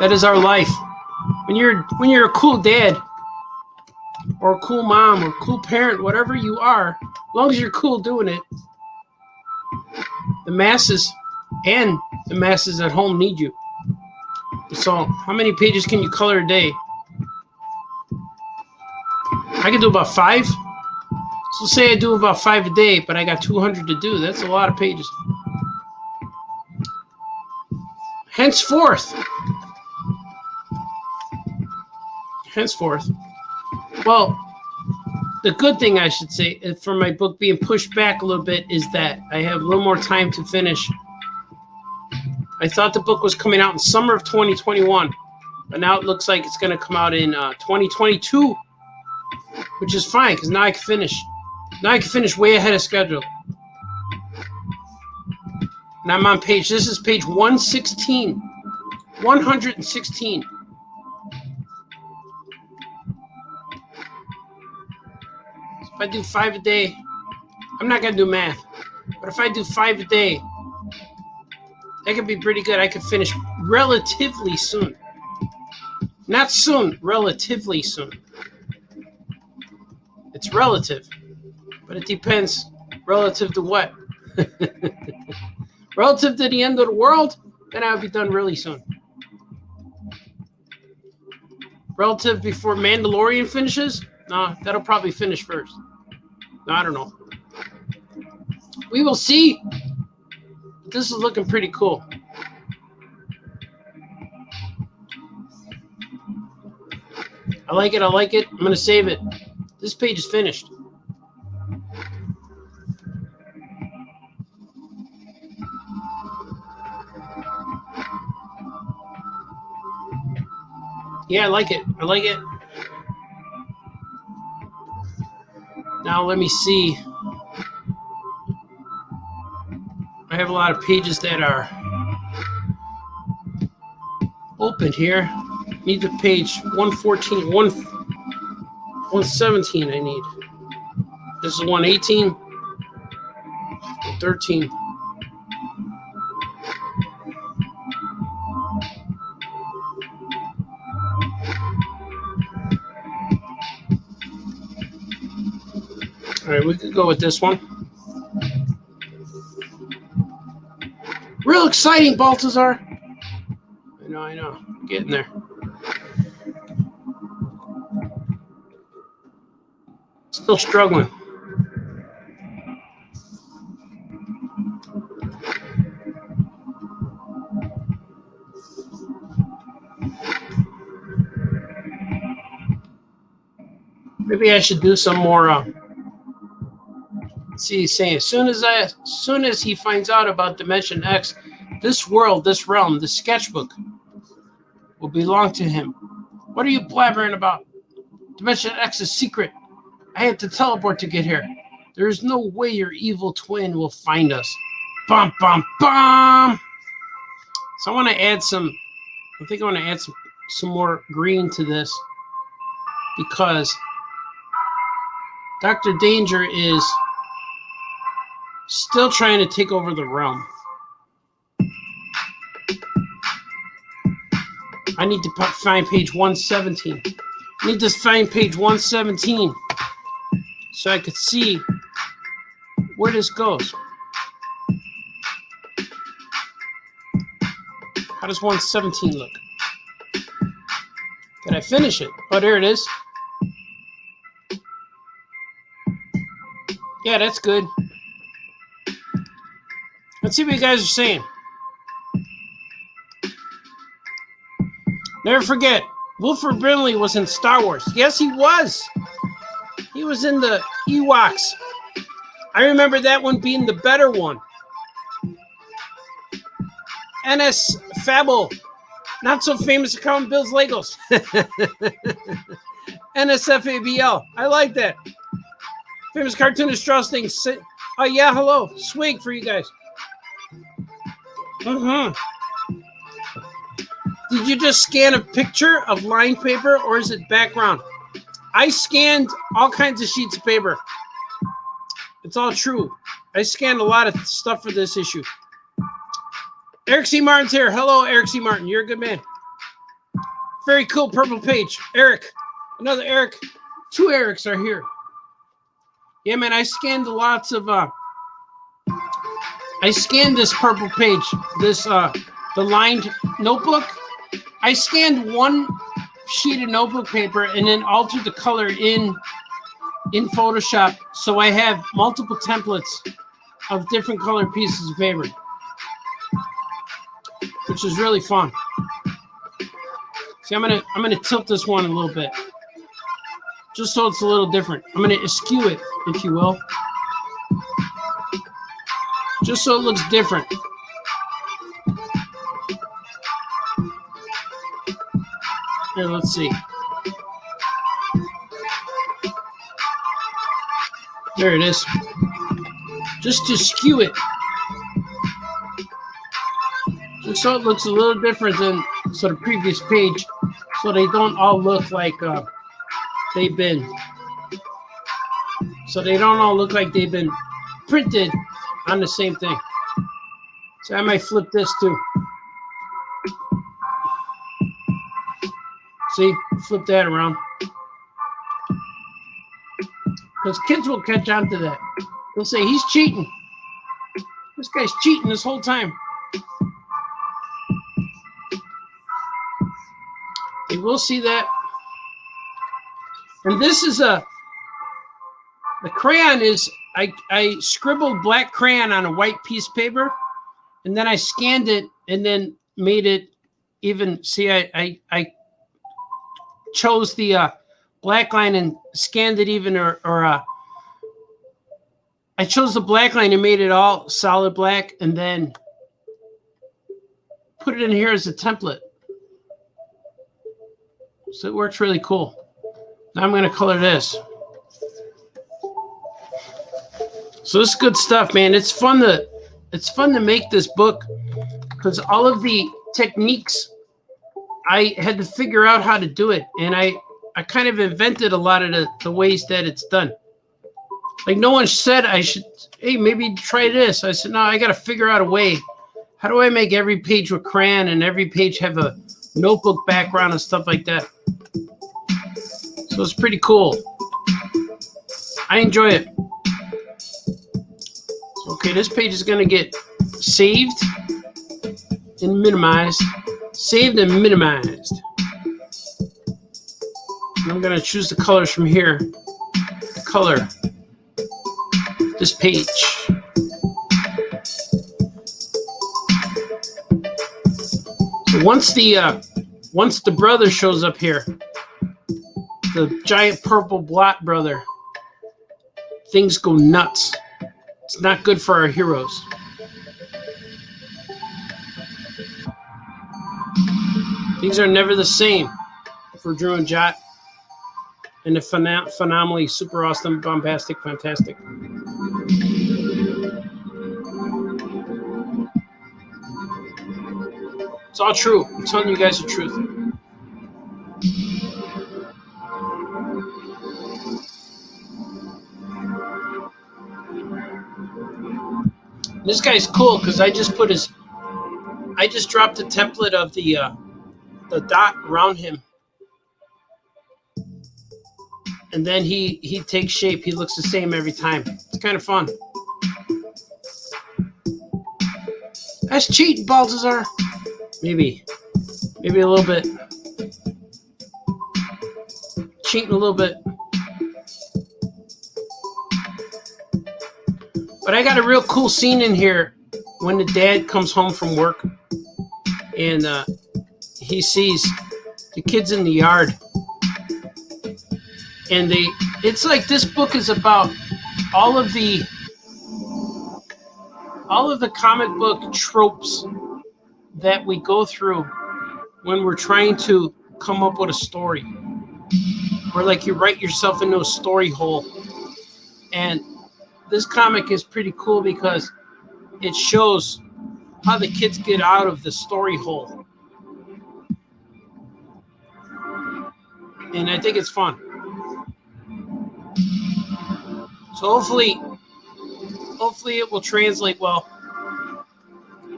That is our life. When you're a cool dad or a cool mom or a cool parent, whatever you are, as long as you're cool doing it, the masses at home need you. So how many pages can you color a day? I can do about 5. So say I do about 5 a day, but I got 200 to do. That's a lot of pages. Henceforth. Well, the good thing, I should say, for my book being pushed back a little bit is that I have a little more time to finish. I thought the book was coming out in summer of 2021, but now it looks like it's going to come out in 2022, which is fine because now I can finish. Now I can finish way ahead of schedule. And I'm on this is page 116. 116. If I do 5 a day, I'm not going to do math, but if I do 5 a day, that could be pretty good. I could finish relatively soon. Not soon, relatively soon. It's relative, but it depends. Relative to what? Relative to the end of the world, then I'll be done really soon. Relative before Mandalorian finishes? No, that'll probably finish first. No, I don't know. We will see. This is looking pretty cool. I like it. I'm going to save it. This page is finished. Yeah, I like it. Now let me see. I have a lot of pages that are open here. Need the page 114, 117 I need. This is 118, 13. All right, we could go with this one. Real exciting, Baltazar. I know. Getting there. Still struggling. Maybe I should do some more. See, he's saying as soon as he finds out about Dimension X, this world, this realm, this sketchbook will belong to him. What are you blabbering about? Dimension X is secret. I had to teleport to get here. There is no way your evil twin will find us. Bum, bum, bum. So I want to add some, I think I want to add some more green to this because Dr. Danger is still trying to take over the realm. I need to find page 117. I need to find page 117 so I could see where this goes. How does 117 look? Did I finish it? Oh, there it is. Yeah, that's good. Let's see what you guys are saying. Never forget, Wilford Brimley was in Star Wars. Yes, he was. He was in the Ewoks. I remember that one being the better one. NS Fable. Not so famous account Bill's Legos. NSFABL. I like that. Famous cartoonist draws things. Oh, yeah, hello. Swig for you guys. Did you just scan a picture of lined paper or is it background? I scanned all kinds of sheets of paper. It's all true. I scanned a lot of stuff for this issue. Eric C. Martin's here. Hello, Eric C. Martin. You're a good man. Very cool purple page. Eric. Another Eric. Two Erics are here. Yeah, man, I scanned lots of... I scanned this purple page. This, the lined notebook. I scanned one sheet of notebook paper and then altered the color in Photoshop. So I have multiple templates of different colored pieces of paper, which is really fun. See, I'm gonna tilt this one a little bit, just so it's a little different. I'm gonna askew it, if you will, just so it looks different. Here, let's see. There it is. Just to skew it, just so it looks a little different than the previous page, so they don't all look like they've been. So they don't all look like they've been printed on the same thing. So I might flip this too. See, flip that around. Because kids will catch on to that. They'll say, he's cheating. This guy's cheating this whole time. They will see that. And this is the crayon is, I scribbled black crayon on a white piece of paper, and then I scanned it and then made it even. See, I chose the black line and scanned it even, or I chose the black line and made it all solid black, and then put it in here as a template. So it works really cool. Now I'm going to color this. So this is good stuff, man. It's fun to make this book because all of the techniques I had to figure out how to do it, and I kind of invented a lot of the ways that it's done. Like no one said I should, hey, maybe try this. I said, no, I got to figure out a way. How do I make every page with crayon and every page have a notebook background and stuff like that? So it's pretty cool. I enjoy it. Okay, this page is going to get saved and minimized. Saved and minimized. And I'm going to choose the colors from here to color this page. So once the brother shows up here, the giant purple blot brother, things go nuts. It's not good for our heroes. Things are never the same for Drew and Jot and the phenomenally super awesome, bombastic, fantastic. It's all true. I'm telling you guys the truth. This guy's cool because I just dropped the template of the dot around him, and then he takes shape. He looks the same every time. It's kind of fun. That's cheating, Balthazar. Maybe a little bit. Cheating a little bit. But I got a real cool scene in here when the dad comes home from work and he sees the kids in the yard. And it's like this book is about all of the comic book tropes that we go through when we're trying to come up with a story. Where like you write yourself into a story hole. And this comic is pretty cool because it shows how the kids get out of the story hole. And I think it's fun. So hopefully it will translate well.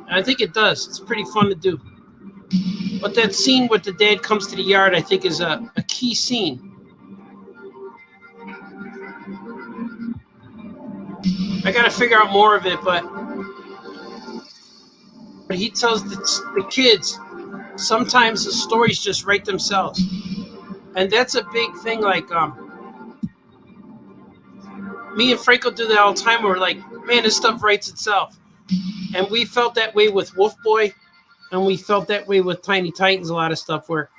And I think it does. It's pretty fun to do. But that scene with the dad comes to the yard, I think, is a key scene. I got to figure out more of it, but he tells the kids sometimes the stories just write themselves. And that's a big thing. Like, me and Franco do that all the time. We're like, man, this stuff writes itself. And we felt that way with Wolf Boy, and we felt that way with Tiny Titans, a lot of stuff where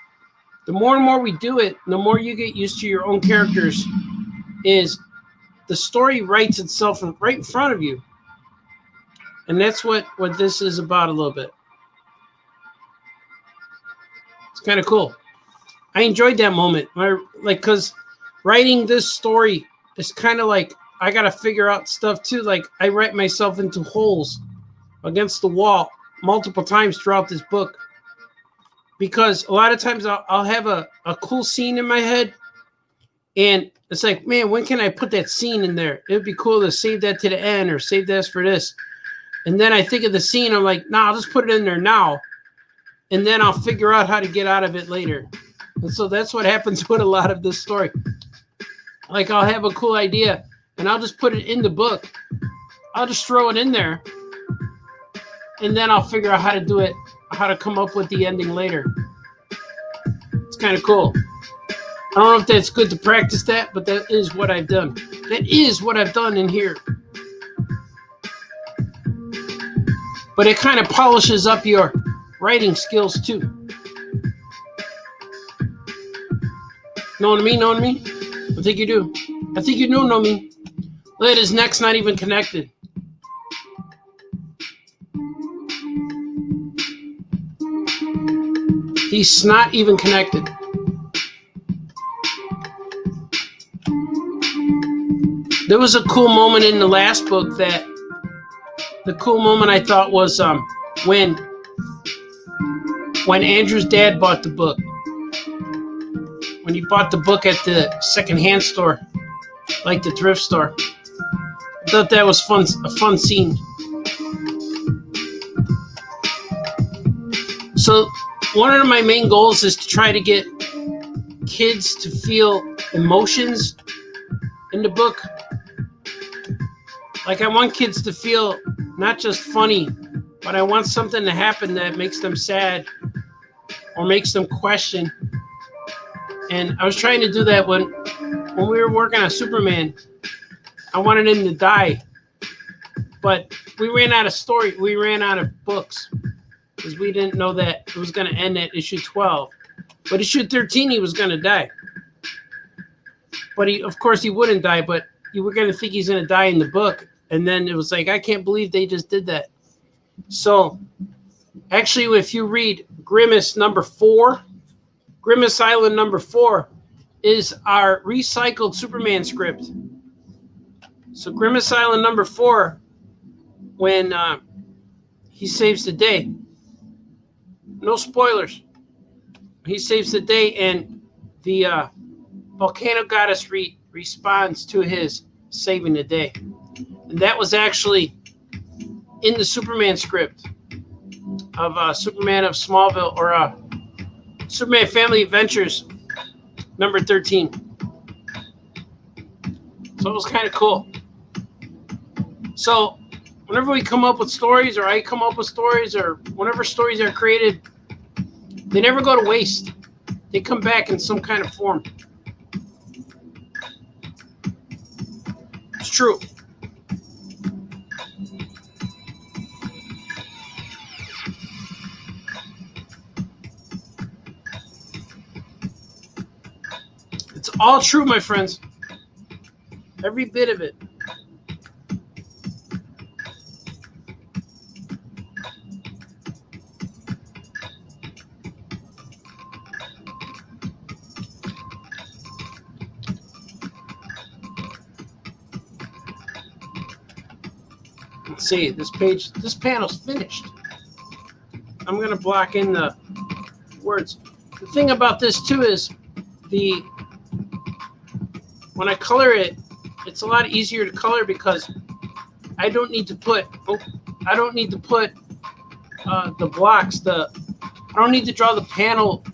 the more and more we do it, the more you get used to your own characters, is the story writes itself right in front of you. And that's what this is about a little bit. It's kind of cool. I enjoyed that moment. Because writing this story is kind of like, I got to figure out stuff too. Like, I write myself into holes against the wall multiple times throughout this book. Because a lot of times I'll have a cool scene in my head. And it's like, man, when can I put that scene in there? It'd be cool to save that to the end or save this for this. And then I think of the scene. I'm like, nah, I'll just put it in there now. And then I'll figure out how to get out of it later. And so that's what happens with a lot of this story. Like, I'll have a cool idea and I'll just put it in the book. I'll just throw it in there. And then I'll figure out how to do it, how to come up with the ending later. It's kind of cool. I don't know if that's good to practice that, but that is what I've done. That is what I've done in here. But it kind of polishes up your writing skills too. Know what I mean? Know what I mean? I think you do. I think you do know me. Look at his neck's not even connected. He's not even connected. There was a cool moment in the last book that the cool moment I thought was when Andrew's dad bought the book. When he bought the book at the secondhand store, like the thrift store. I thought that was fun, a fun scene. So one of my main goals is to try to get kids to feel emotions in the book. Like, I want kids to feel not just funny, but I want something to happen that makes them sad or makes them question. And I was trying to do that when we were working on Superman. I wanted him to die, but we ran out of story. We ran out of books because we didn't know that it was going to end at issue 12. But issue 13, he was going to die. But of course, he wouldn't die. But you were going to think he's going to die in the book. And then it was like, I can't believe they just did that. So actually, if you read Grimace number 4, Grimace Island number 4 is our recycled Superman script. So Grimace Island number 4, when he saves the day. No spoilers. He saves the day, and the volcano goddess responds to his saving the day. And that was actually in the Superman script of Superman of Smallville, or Superman Family Adventures number 13. So it was kind of cool. So whenever we come up with stories, or I come up with stories, or whenever stories are created, they never go to waste. They come back in some kind of form. It's true. It's all true, my friends. Every bit of it. Let's see, this panel's finished. I'm going to block in the words. The thing about this too is when I color it, it's a lot easier to color because I don't need to put the blocks, I don't need to draw the panel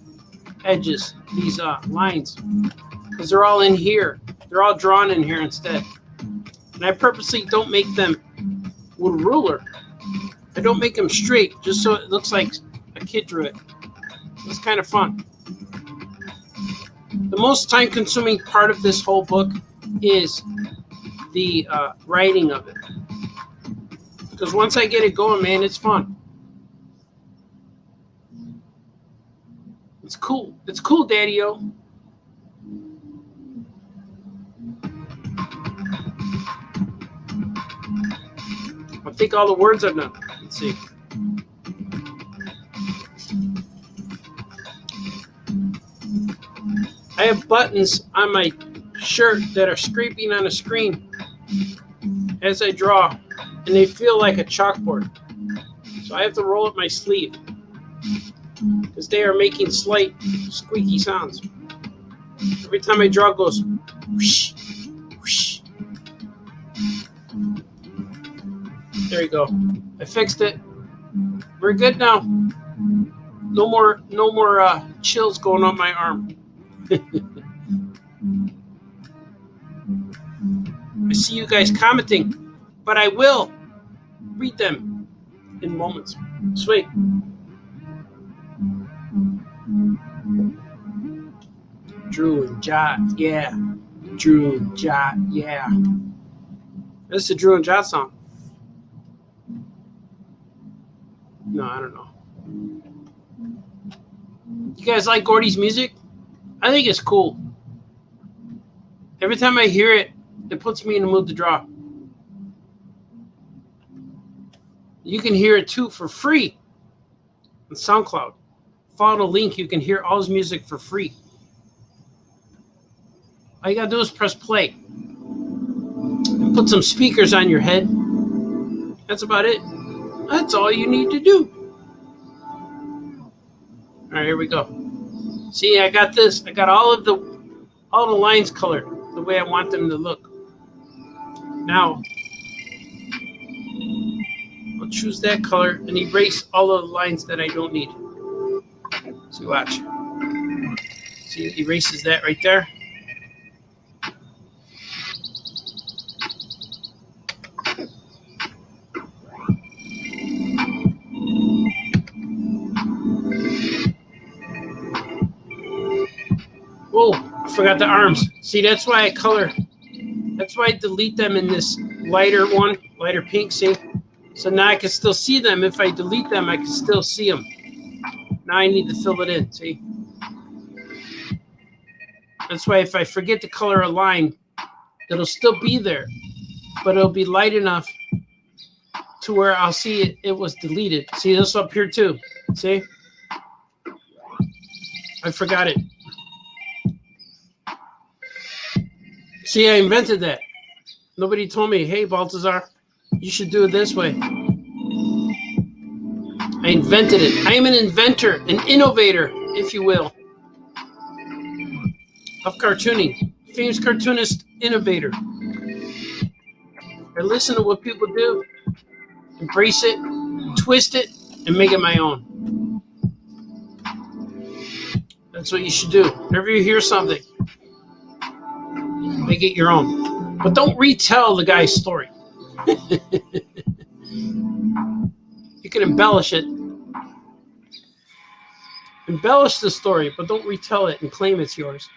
edges, these lines, because they're all in here. They're all drawn in here instead. And I purposely don't make them with a ruler. I don't make them straight, just so it looks like a kid drew it. It's kind of fun. The most time-consuming part of this whole book is the writing of it. Because once I get it going, man, it's fun. It's cool. It's cool, Daddy-O. I think all the words are done. Let's see. I have buttons on my shirt that are scraping on the screen as I draw, and they feel like a chalkboard. So I have to roll up my sleeve because they are making slight squeaky sounds. Every time I draw, it goes whoosh, whoosh. There you go. I fixed it. We're good now. No more chills going on my arm. I see you guys commenting, but I will read them in moments. Sweet. Drew and Jot, yeah. Drew and Jot, yeah. This is a Drew and Jot song. No, I don't know. You guys like Gordy's music? I think it's cool. Every time I hear it, it puts me in the mood to draw. You can hear it too for free on SoundCloud. Follow the link. You can hear all his music for free. All you gotta do is press play and put some speakers on your head. That's about it. That's all you need to do. All right, here we go. See, I got this. I got all the lines colored the way I want them to look. Now, I'll choose that color and erase all of the lines that I don't need. See, watch. See, it erases that right there. Oh, I forgot the arms. See, that's why I color. That's why I delete them in this lighter one, lighter pink, see? So now I can still see them. If I delete them, I can still see them. Now I need to fill it in, see? That's why if I forget to color a line, it'll still be there, but it'll be light enough to where I'll see it was deleted. See this up here too? See? I forgot it. See, I invented that. Nobody told me, hey, Baltazar, you should do it this way. I invented it. I am an inventor, an innovator, if you will, of cartooning. Famous cartoonist, innovator. I listen to what people do, embrace it, twist it, and make it my own. That's what you should do. Whenever you hear something, make it your own. But don't retell the guy's story. You can embellish it. Embellish the story, but don't retell it and claim it's yours.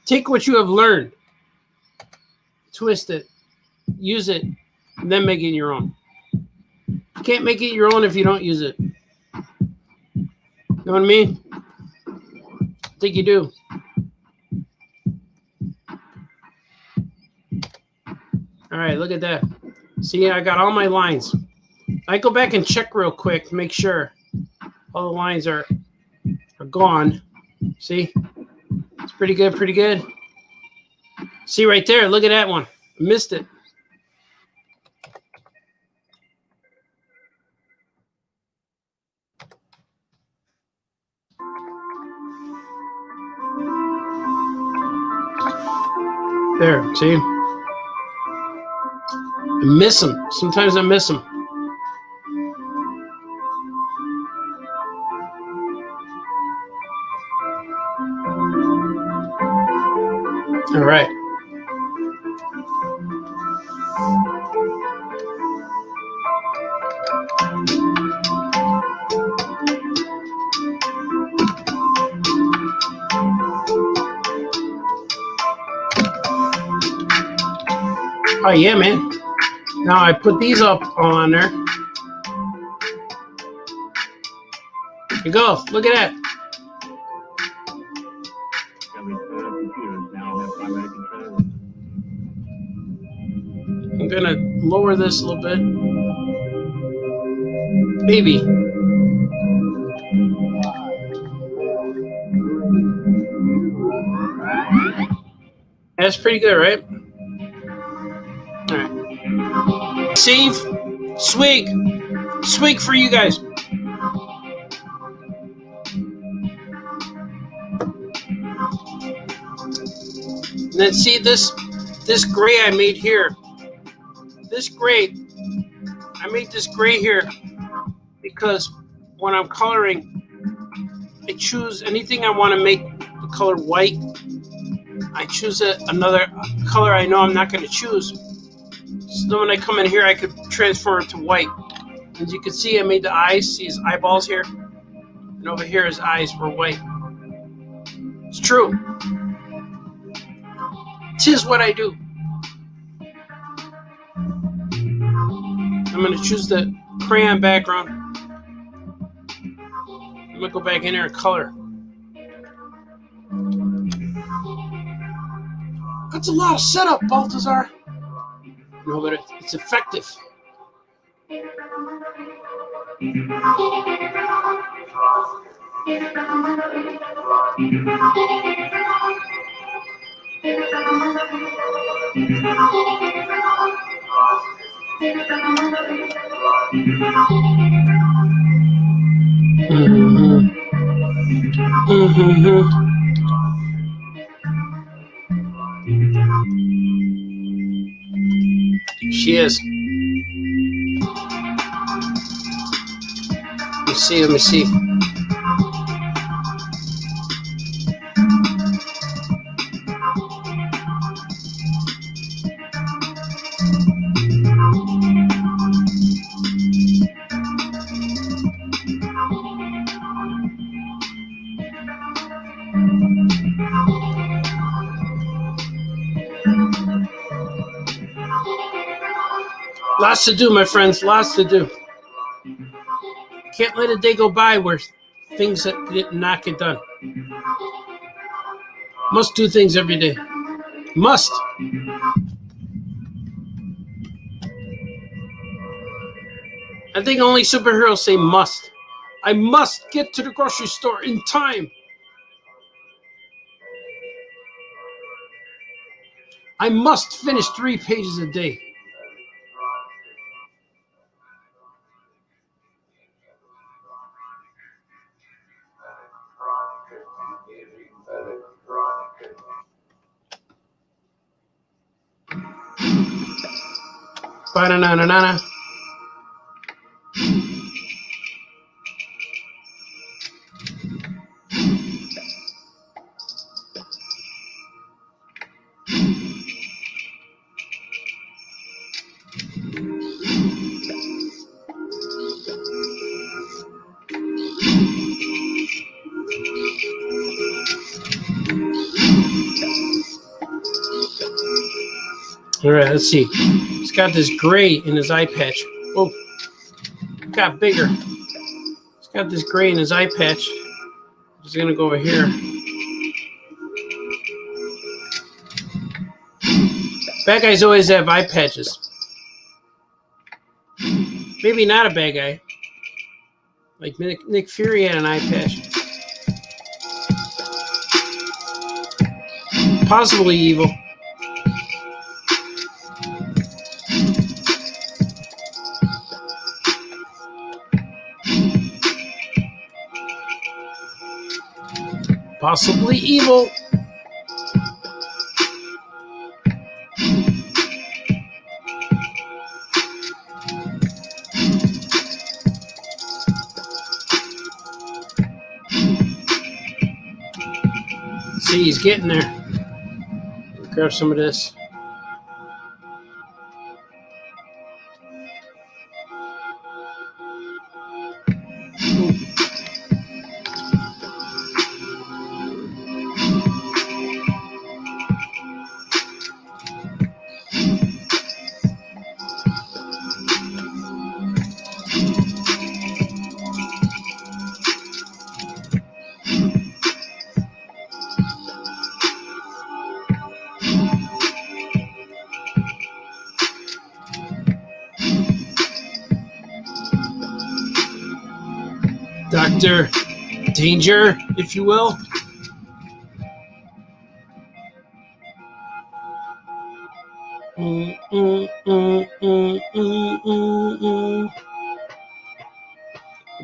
Take what you have learned, twist it, use it, and then make it your own. You can't make it your own if you don't use it. You know what I mean? I think you do. All right, look at that. See, I got all my lines. I go back and check real quick to make sure all the lines are gone. See? It's pretty good, pretty good. See right there, look at that one. Missed it. There, see? I miss them. Sometimes I miss them. All right. Oh, yeah, man. Now I put these up on there. Here you go. Look at that. I'm going to lower this a little bit. Maybe. That's pretty good, right? All right. Save. Swig. Swig for you guys. And then see this gray I made here. This gray, I made this gray here because when I'm coloring, I choose anything I want to make the color white. I choose another color I know I'm not going to choose. So then when I come in here, I could transform it to white. As you can see, I made the eyes. See his eyeballs here? And over here, his eyes were white. It's true. Tis what I do. I'm going to choose the crayon background. I'm going to go back in there and color. That's a lot of setup, Baltazar. No, but it's effective. She is. Let me see. Lots to do, my friends. Lots to do. Can't let a day go by where things that did not get done. Must do things every day. Must. I think only superheroes say must. I must get to the grocery store in time. I must finish 3 pages a day. Ba-na-na-na-na. All right, let's see. He's got this gray in his eye patch. Oh, it got bigger. He's got this gray in his eye patch. He's gonna go over here. Bad guys always have eye patches. Maybe not a bad guy. Like Nick Fury had an eye patch. Possibly evil. Possibly evil. See, he's getting there. Grab some of this. Dr. Danger, if you will.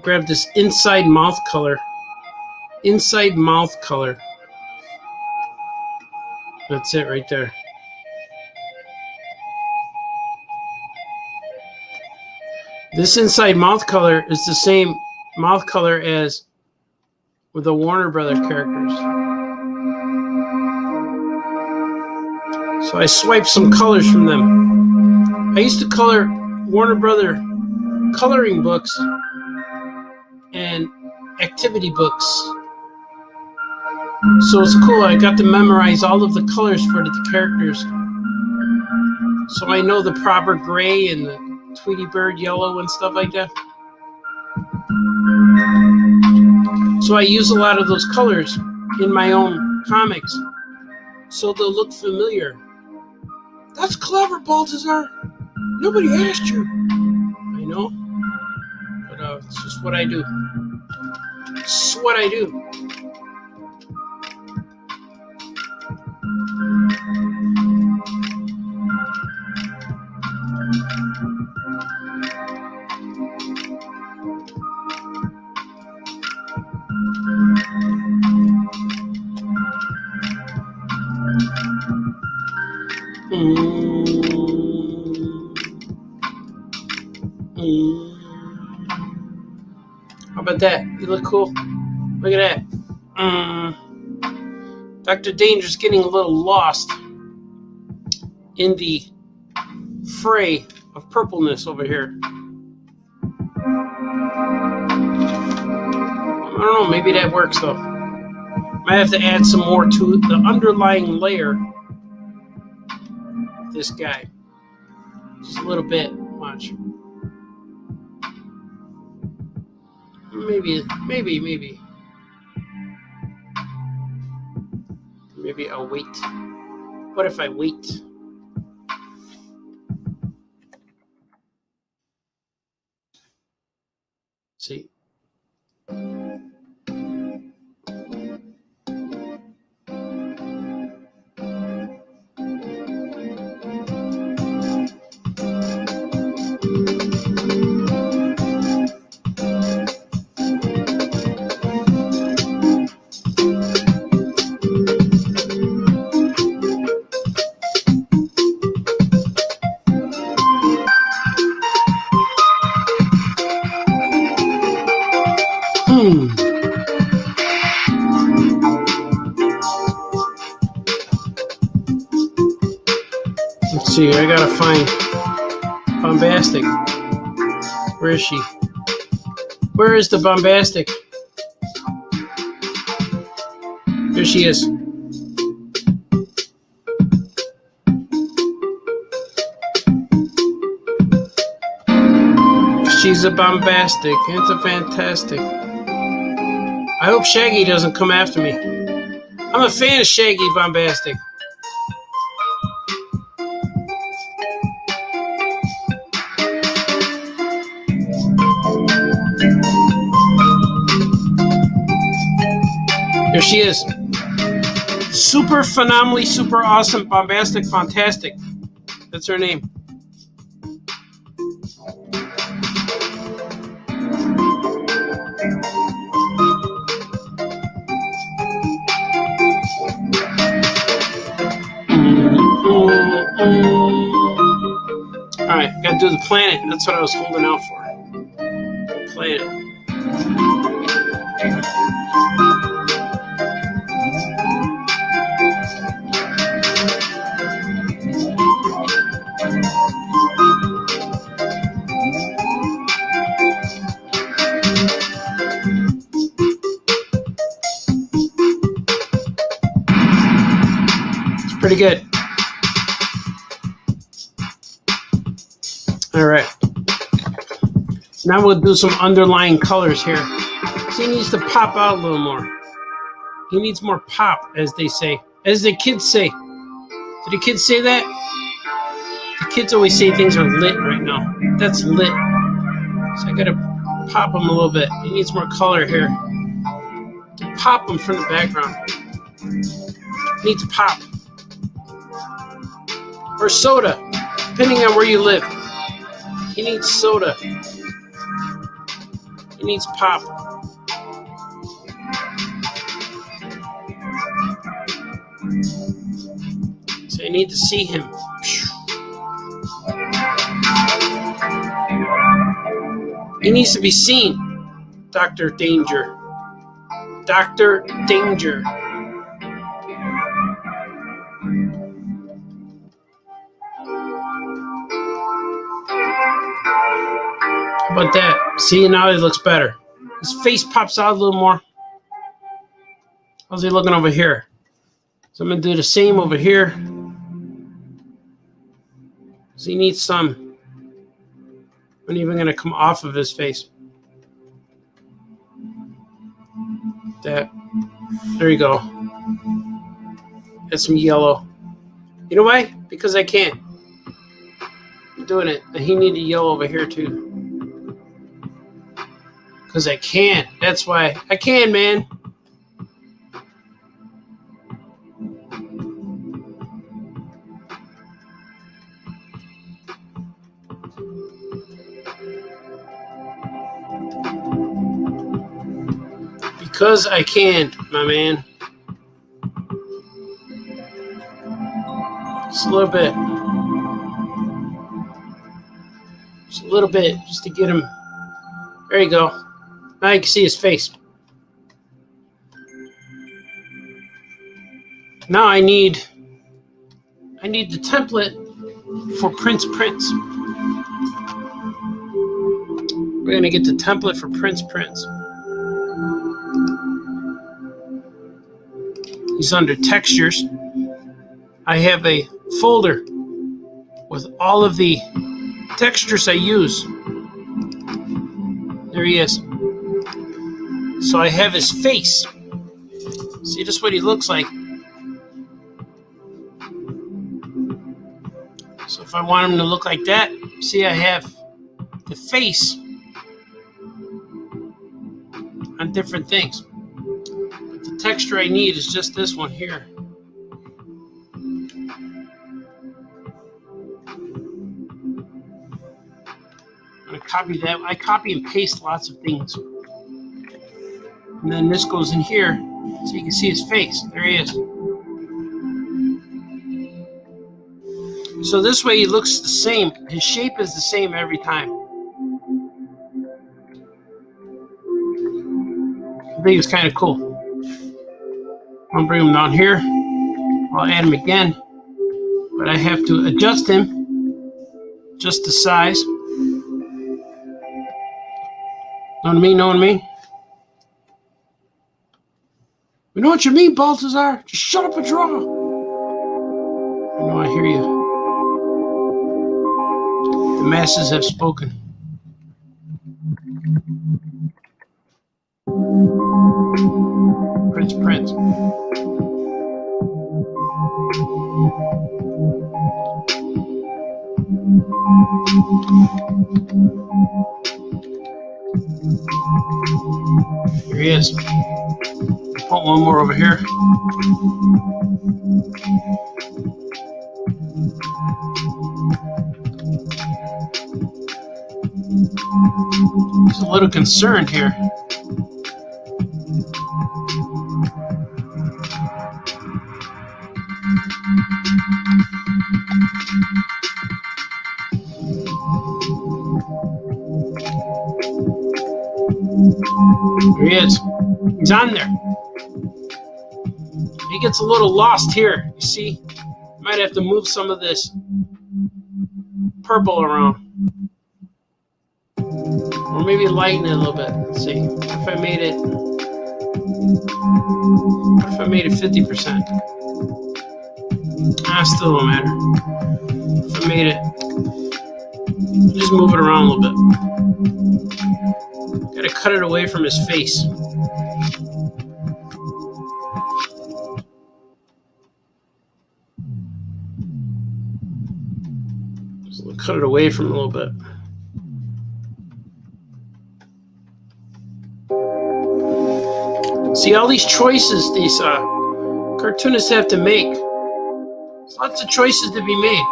Grab this inside mouth color. Inside mouth color. That's it right there. This inside mouth color is the same mouth color as with the Warner Brother characters. So I swiped some colors from them. I used to color Warner Brother coloring books and activity books. So it's cool. I got to memorize all of the colors for the characters. So I know the proper gray and the Tweety Bird yellow and stuff like that. So I use a lot of those colors in my own comics, so they'll look familiar. That's clever, Baltazar. Nobody asked you. I know, but it's just what I do. It's what I do. How about that? You look cool. Look at that. Dr. Danger's getting a little lost in the fray of purpleness over here. I don't know, maybe that works though. Might have to add some more to the underlying layer of this guy. Just a little bit. Watch. Maybe. A Maybe I'll wait. What if I wait? See? Let's see, I gotta find Bombastic. Where is she? Where is the Bombastic? Here she is. She's a Bombastic. It's a fantastic. I hope Shaggy doesn't come after me. I'm a fan of Shaggy Bombastic. There she is. Super phenomenally, super awesome, bombastic, fantastic. That's her name. Alright, gotta do the planet. That's what I was holding out for. Planet. It's pretty good. Alright. Now we'll do some underlying colors here. So he needs to pop out a little more. He needs more pop, as they say. As the kids say. Do the kids say that? The kids always say things are lit right now. That's lit. So I gotta pop him a little bit. He needs more color here. To pop him from the background. Needs pop. Or soda, depending on where you live. He needs soda. He needs pop. So I need to see him. He needs to be seen. Dr. Danger. Dr. Danger. How about that? See, now he looks better. His face pops out a little more. How's he looking over here? So I'm going to do the same over here. So he needs some. I'm even going to come off of his face. That. There you go. Add some yellow. You know why? Because I can. I'm doing it. And he needed yellow over here too. Because I can. That's why. I can, man. Because I can, my man. Just a little bit. Just a little bit, just to get him. There you go. Now you can see his face. Now I need the template for Prince. We're gonna get the template for Prince. He's under textures. I have a folder with all of the textures I use. There he is. So I have his face. See just what he looks like. If I want him to look like that, see, I have the face on different things. But the texture I need is just this one here. I'm going to copy that. I copy and paste lots of things. And then this goes in here so you can see his face. There he is. So this way he looks the same. His shape is the same every time. I think it's kind of cool. I'll bring him down here. I'll add him again. But I have to adjust him just the size. Know what I mean? Know what I mean? You know what you mean, Baltazar? Just shut up and draw. I know I hear you. The masses have spoken. Prince. Here he is. Put one more over here. He's a little concerned here. Here he is. He's on there. He gets a little lost here. You see? Might have to move some of this purple around. Or maybe lighten it a little bit. Let's see. What if I made it 50%? Still don't matter. If I made it, just move it around a little bit. Gotta cut it away from his face. Just cut it away from him a little bit. See, all these choices these cartoonists have to make. There's lots of choices to be made.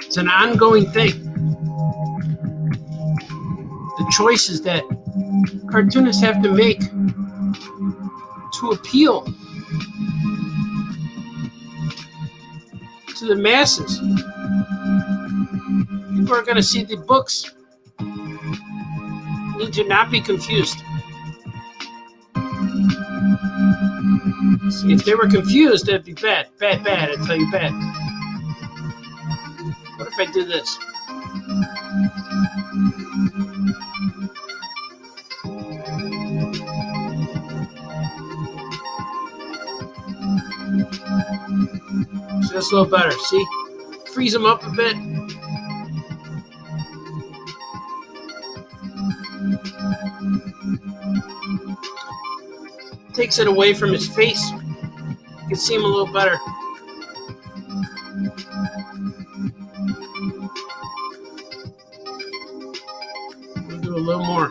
It's an ongoing thing. The choices that cartoonists have to make to appeal to the masses. People are going to see the books. Need to not be confused. See, if they were confused, that'd be bad. Bad, I tell you, bad. What if I do this? So that's a little better. See? Freeze them up a bit. Takes it away from his face. You can see him a little better. We'll do a little more.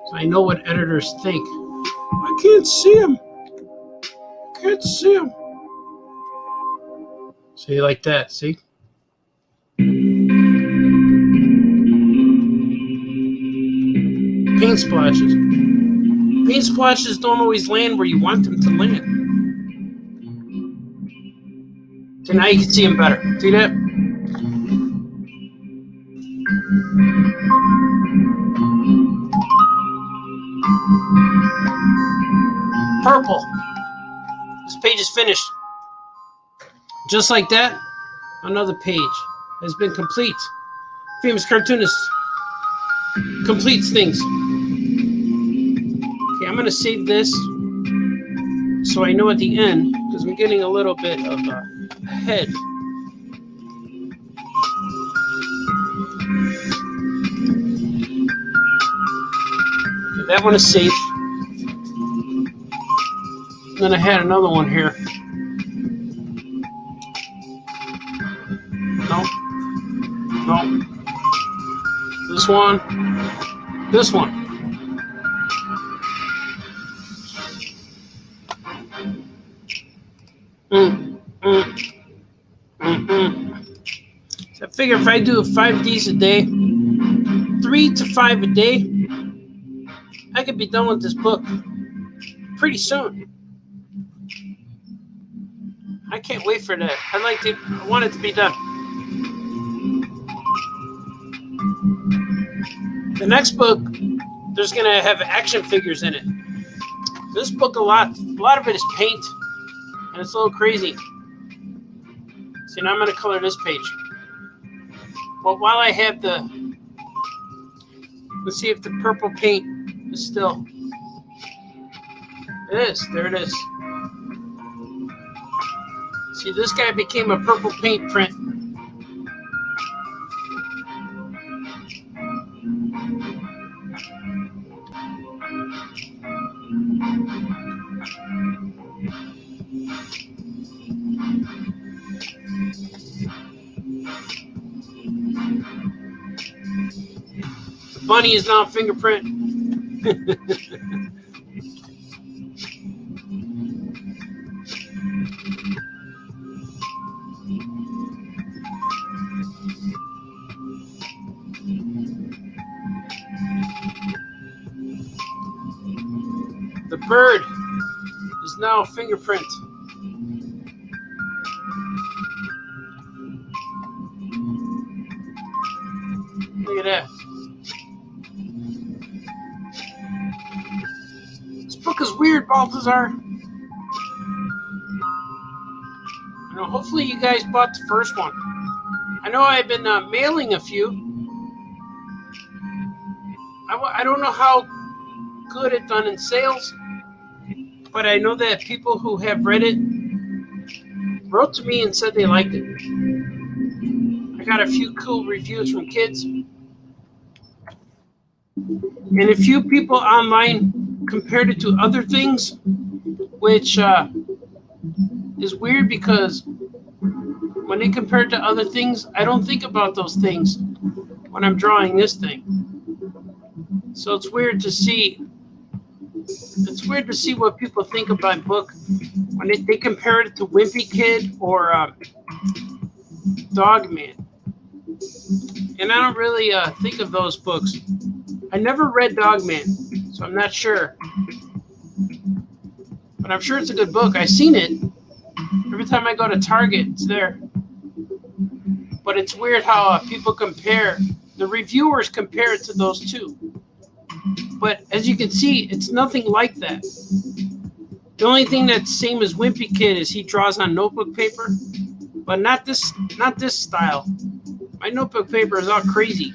So I know what editors think. I can't see him. Can't see him. See, like that, see? Paint splotches. Paint splotches don't always land where you want them to land. So now you can see them better. See that? Purple. This page is finished. Just like that, another page has been complete. Famous Cartoonist completes things. Okay, I'm going to save this so I know at the end, because I'm getting a little bit of ahead. That one is safe. Then I had another one here. No. No. This one. This one. So I figure if I do 5 Ds a day, 3 to 5 a day, I could be done with this book pretty soon. I can't wait for that. I want it to be done. The next book, there's gonna have action figures in it. This book, a lot of it is paint, and it's a little crazy. See, now I'm gonna color this page. But while I have let's see if the purple paint is still. It is. There it is. See, this guy became a purple paint print. The bunny is now a fingerprint. The bird is now a fingerprint. Look at that. This book is weird, Balthazar. I know, hopefully you guys bought the first one. I know I've been mailing a few. I don't know how good it's done in sales, but I know that people who have read it wrote to me and said they liked it. I got a few cool reviews from kids, and a few people online compared it to other things, which is weird because when they compare it to other things, I don't think about those things when I'm drawing this thing. So it's weird to see. It's weird to see what people think about a book when they compare it to Wimpy Kid or Dog Man. And I don't really think of those books. I never read Dog Man, so I'm not sure. But I'm sure it's a good book. I've seen it. Every time I go to Target, it's there. But it's weird how people compare, the reviewers compare it to those two. But as you can see, it's nothing like that. The only thing that's same as Wimpy Kid is he draws on notebook paper, but not this style. My notebook paper is all crazy.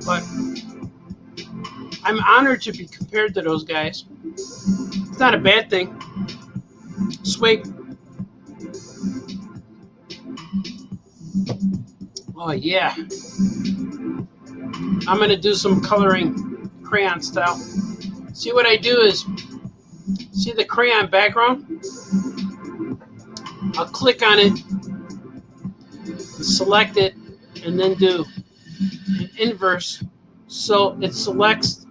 But I'm honored to be compared to those guys. It's not a bad thing. Swig. Oh yeah. I'm gonna do some coloring crayon style. See what I do is, see the crayon background? I'll click on it, select it, and then do an inverse so it selects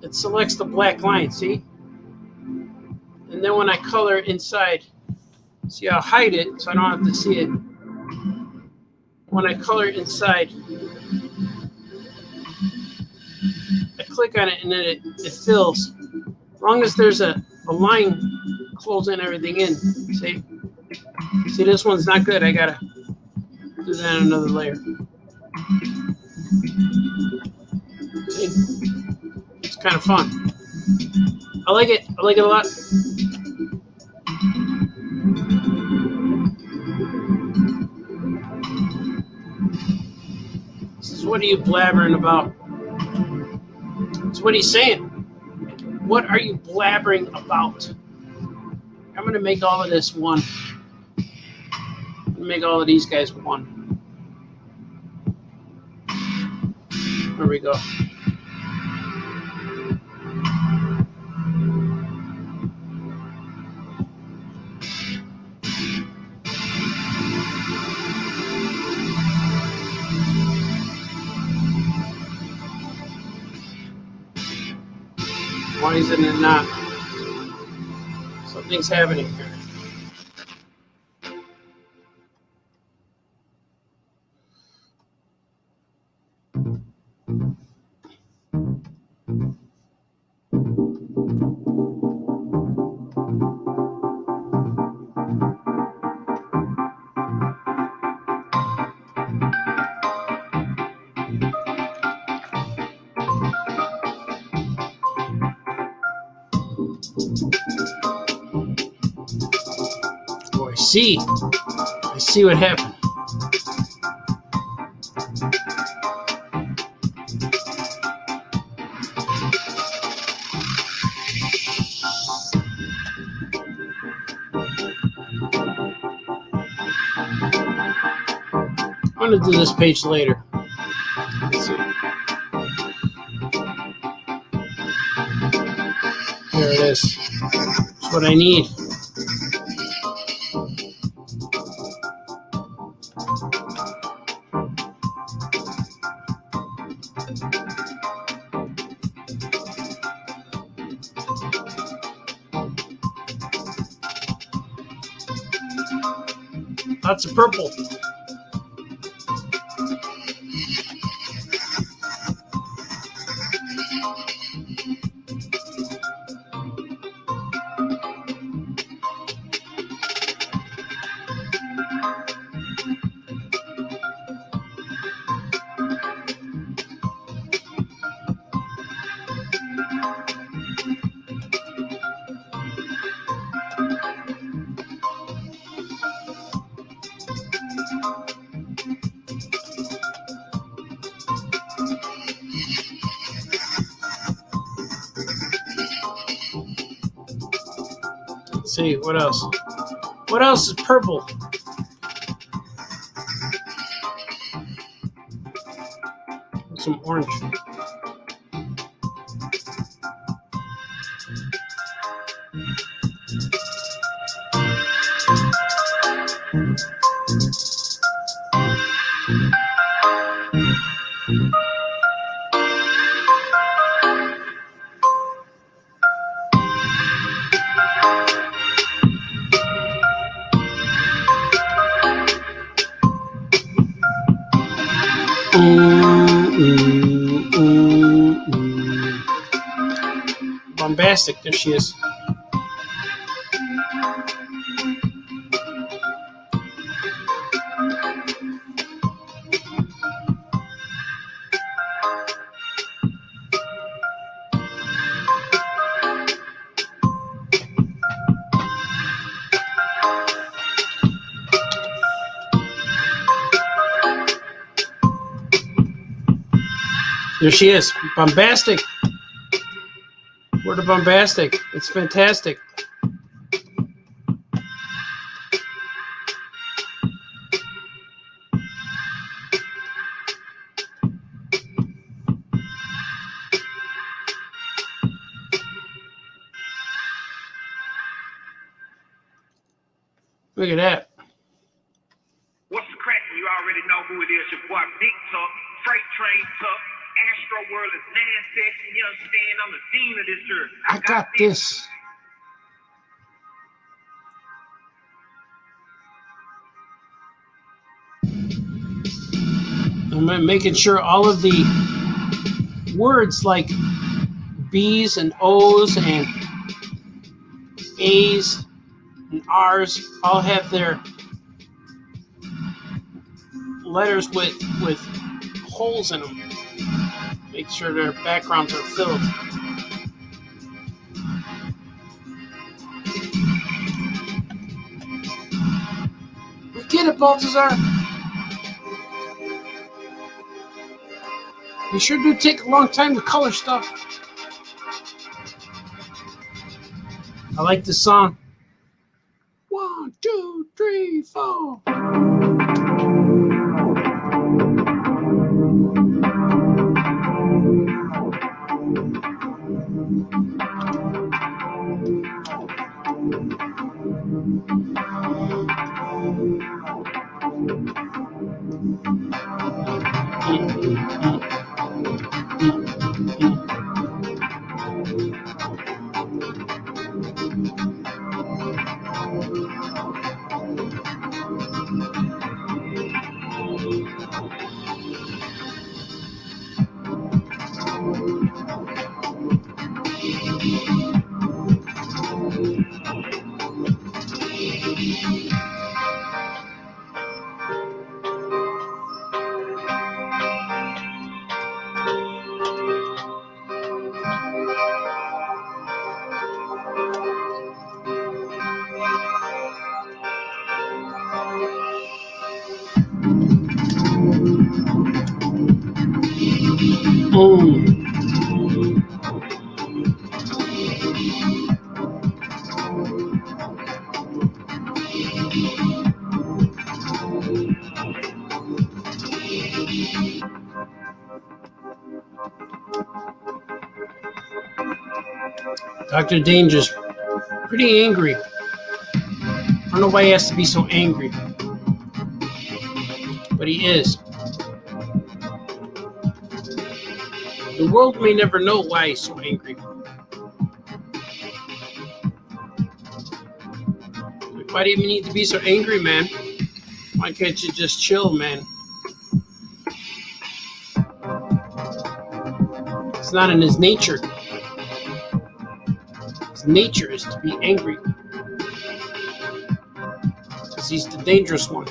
the black line, see? And then when I color inside, see, I'll hide it so I don't have to see it. When I color inside, I click on it and then it fills. As long as there's a line closing everything in. See, this one's not good. I gotta do that on another layer. See? It's kind of fun. I like it. I like it a lot. This is what are you blabbering about? That's what he's saying. What are you blabbering about? I'm going to make all of this one. Make all of these guys one. There we go. Why isn't it not? Something's happening here. Oh, I see what happened. I'm going to do this page later. Let's see. There it is. That's what I need. Lots of purple. Let's see, what else? What else is purple? Some orange. Bombastic, there she is. There she is, bombastic. Word of bombastic. It's fantastic. Look at that. What's the crack? You already know who it is. Your boy Big Tuck, Freight Train Tuck, Astro World is Nansex, and you understand I'm the dean of this earth. I got this. I'm making sure all of the words like B's and O's and A's and R's all have their letters with holes in them. Make sure their backgrounds are filled. We get it, Baltazar. You sure do take a long time to color stuff. I like this song. 1, 2, 3, 4. Dr. Danger's pretty angry. I don't know why he has to be so angry, but he is. The world may never know why he's so angry. Like, why do you need to be so angry, man? Why can't you just chill, man? It's not in his nature. His nature is to be angry. Because he's the dangerous one.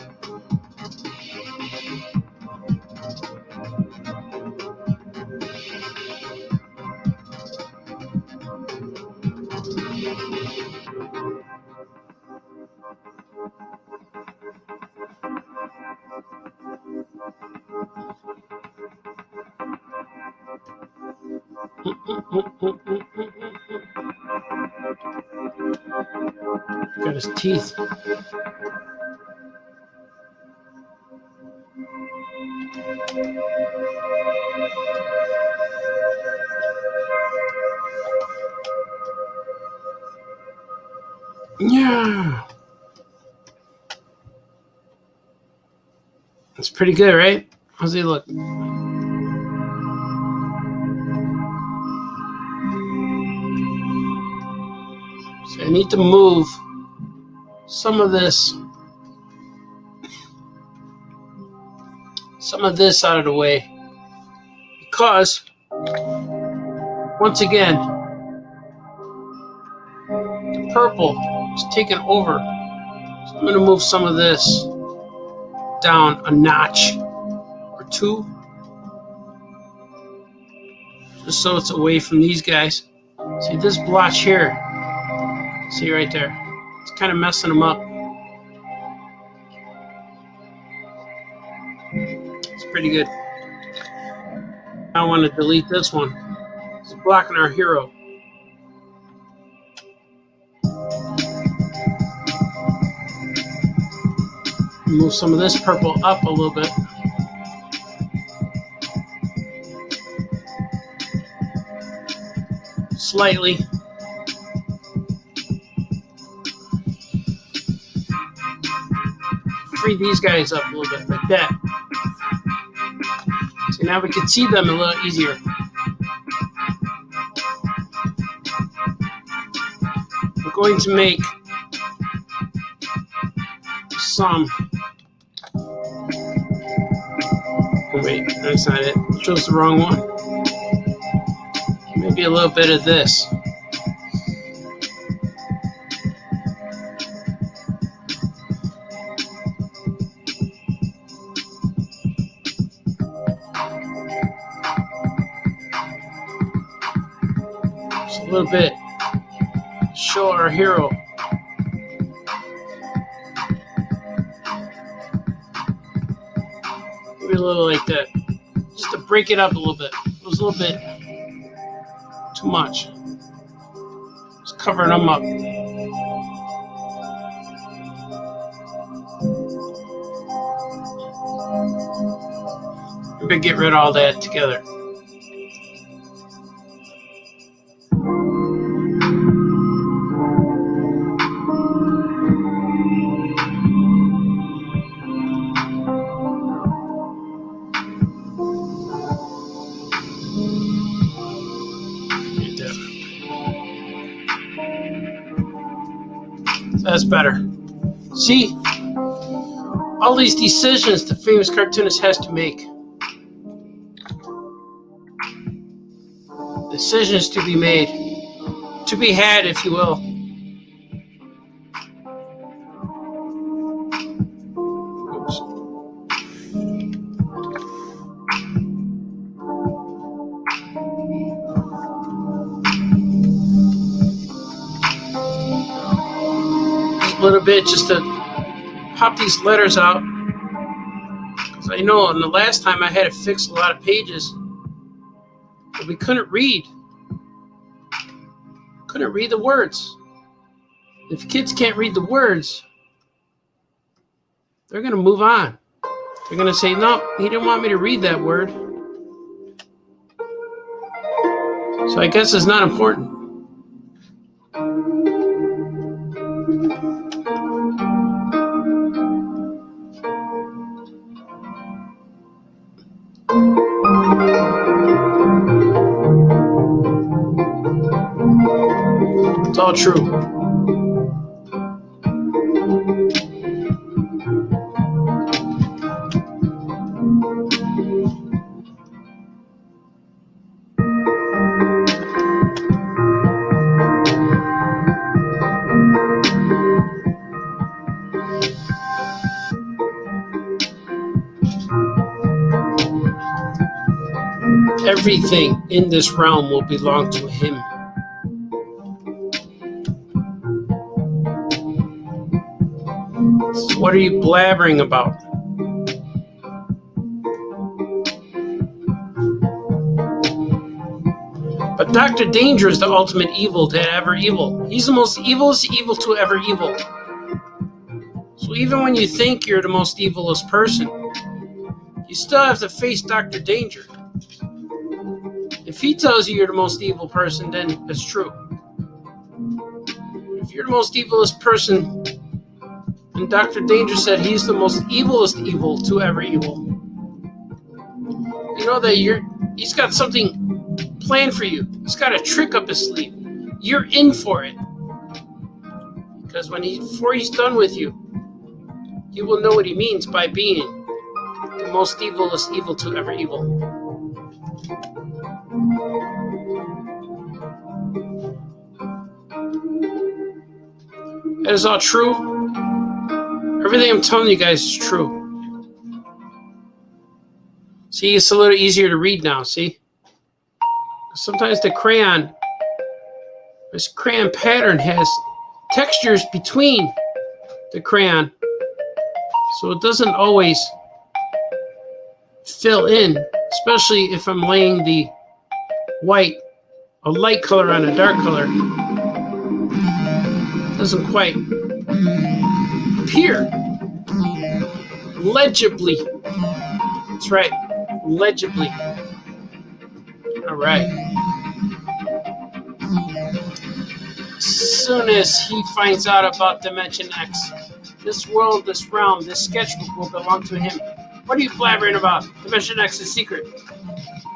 Got his teeth. Yeah. It's pretty good, right? How's he look? So I need to move some of this out of the way, because once again the purple is taking over. So I'm going to move some of this down a notch or two, just so it's away from these guys. See this blotch here? See right there? It's kind of messing them up. It's pretty good. I want to delete this one. It's blocking our hero. Move some of this purple up a little bit. Slightly. Free these guys up a little bit, like that. So now we can see them a little easier. We're going to make some. Oh, wait, that's not it. It chose the wrong one. Maybe a little bit of this. Just a little bit. Show our hero. Maybe a little like that. Just to break it up a little bit. It was a little bit too much. Just covering them up. Maybe get rid of all that together. That's better. See, all these decisions the famous cartoonist has to make. Decisions to be made, to be had, if you will. Oops. Just a little bit, just to pop these letters out. Because I know on the last time I had to fix a lot of pages, but we couldn't read. Couldn't read the words. If kids can't read the words, they're going to move on. They're going to say, no, he didn't want me to read that word. So I guess it's not important. It's all true. Everything in this realm will belong to him. So what are you blabbering about? But Dr. Danger is the ultimate evil to ever evil. He's the most evilest evil to ever evil. So even when you think you're the most evilest person, you still have to face Dr. Danger. If he tells you you're the most evil person, then it's true. If you're the most evilest person, and Dr. Danger said he's the most evilest evil to ever evil, you know that he's got something planned for you. He's got a trick up his sleeve. You're in for it. Because before he's done with you, you will know what he means by being the most evilest evil to ever evil. That is all true. Everything I'm telling you guys is true. See, it's a little easier to read now, see? Sometimes this crayon pattern has textures between the crayon, so it doesn't always fill in, especially if I'm laying a light color on a dark color. It doesn't quite appear legibly. That's right, legibly. All right. As soon as he finds out about Dimension X, this world, this realm, this sketchbook will belong to him. What are you blabbering about? Dimension X is secret.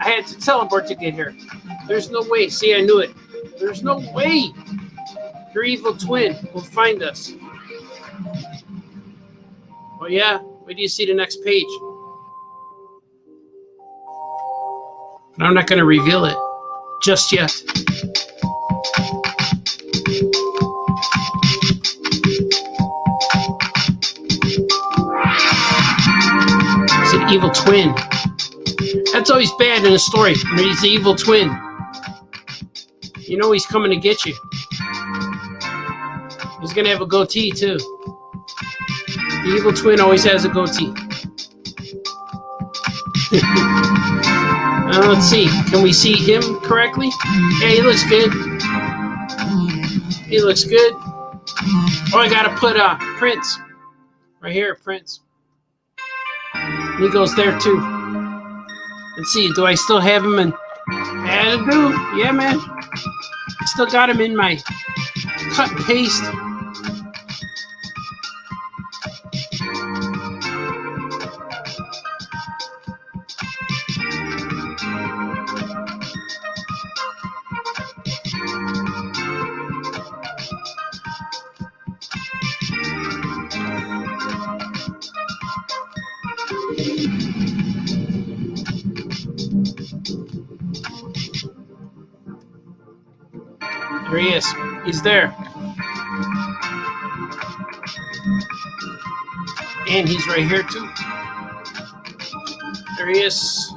I had to teleport to get here. There's no way. See, I knew it. There's no way your evil twin will find us. Oh yeah? Wait till you see the next page. But I'm not going to reveal it just yet. It's an evil twin. That's always bad in a story when he's the evil twin. You know he's coming to get you. He's going to have a goatee too. The evil twin always has a goatee. Let's see. Can we see him correctly? Yeah, he looks good. He looks good. Oh, I gotta put Prince right here. Prince. He goes there too. Let's see, do I still have them in? Yeah, I do. Yeah, man. Still got them in my cut and paste. There he is. He's there. And he's right here too. There he is.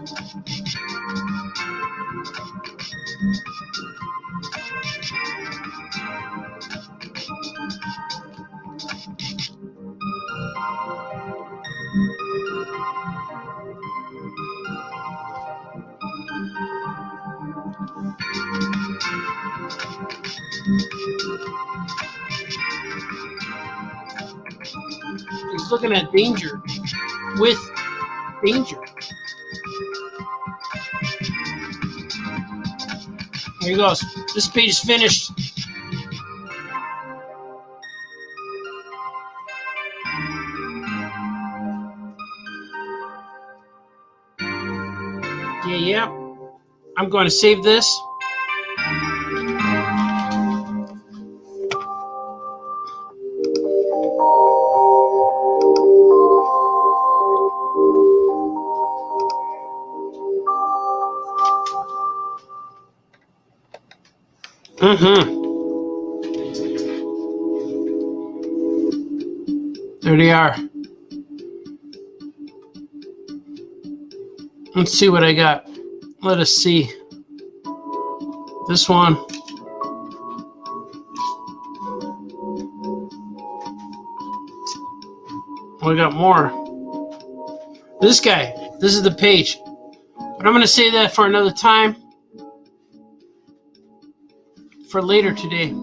He's looking at danger with danger. Here he goes. This page is finished. Yeah. I'm going to save this. There they are. Let's see what I got. Let us see. This one. We got more. This guy. This is the page. But I'm going to say that for another time. For later today.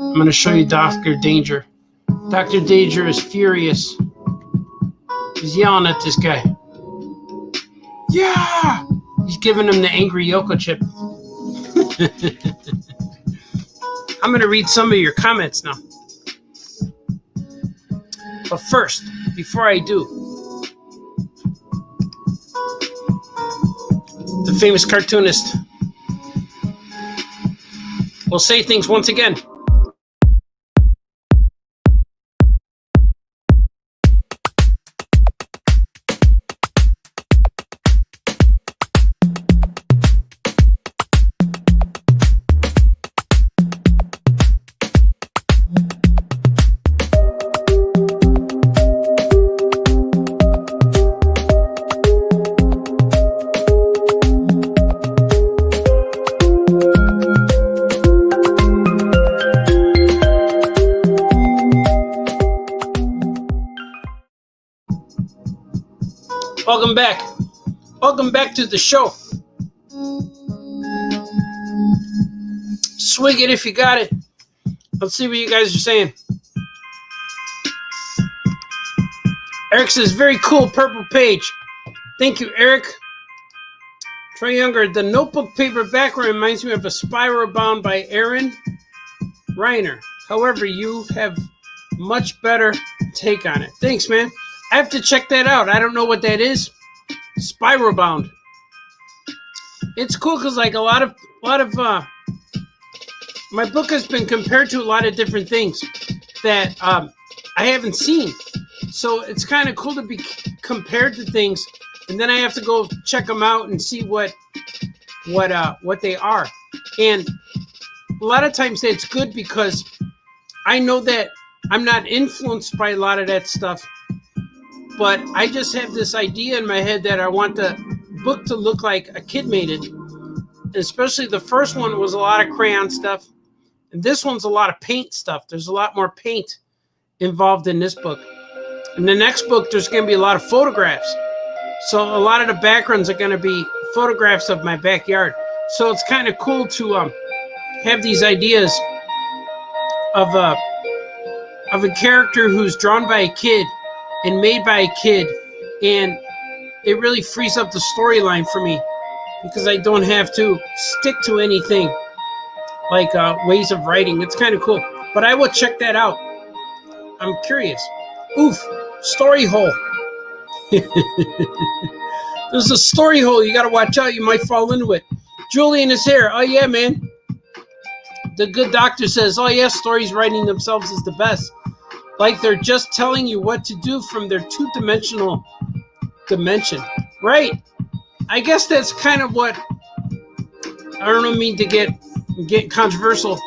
I'm going to show you Dr. Danger. Dr. Danger is furious. He's yelling at this guy. Yeah! He's giving him the angry Yoko chip. I'm going to read some of your comments now. But first, before I do, the famous cartoonist will say things once again. Welcome back. Welcome back to the show. Swig it if you got it. Let's see what you guys are saying. Eric says, very cool purple page. Thank you, Eric. Troy Younger, the notebook paper background reminds me of a Spiral Bound by Aaron Reiner. However, you have much better take on it. Thanks, man. I have to check that out. I don't know what that is. Spiral Bound. It's cool because like a lot of my book has been compared to a lot of different things that I haven't seen. So it's kind of cool to be compared to things, and then I have to go check them out and see what they are. And a lot of times that's good because I know that I'm not influenced by a lot of that stuff. But I just have this idea in my head that I want the book to look like a kid made it. And especially the first one was a lot of crayon stuff. And this one's a lot of paint stuff. There's a lot more paint involved in this book. In the next book, there's going to be a lot of photographs. So a lot of the backgrounds are going to be photographs of my backyard. So it's kind of cool to have these ideas of of a character who's drawn by a kid and made by a kid, and it really frees up the storyline for me because I don't have to stick to anything like ways of writing. It's kind of cool, but I will check that out. I'm curious. Oof, story hole. There's a story hole. You got to watch out. You might fall into it. Julian is here. Oh, yeah, man. The good doctor says, oh, yeah, stories writing themselves is the best. Like they're just telling you what to do from their two-dimensional dimension. Right. I guess that's kind of what, I don't mean to get controversial,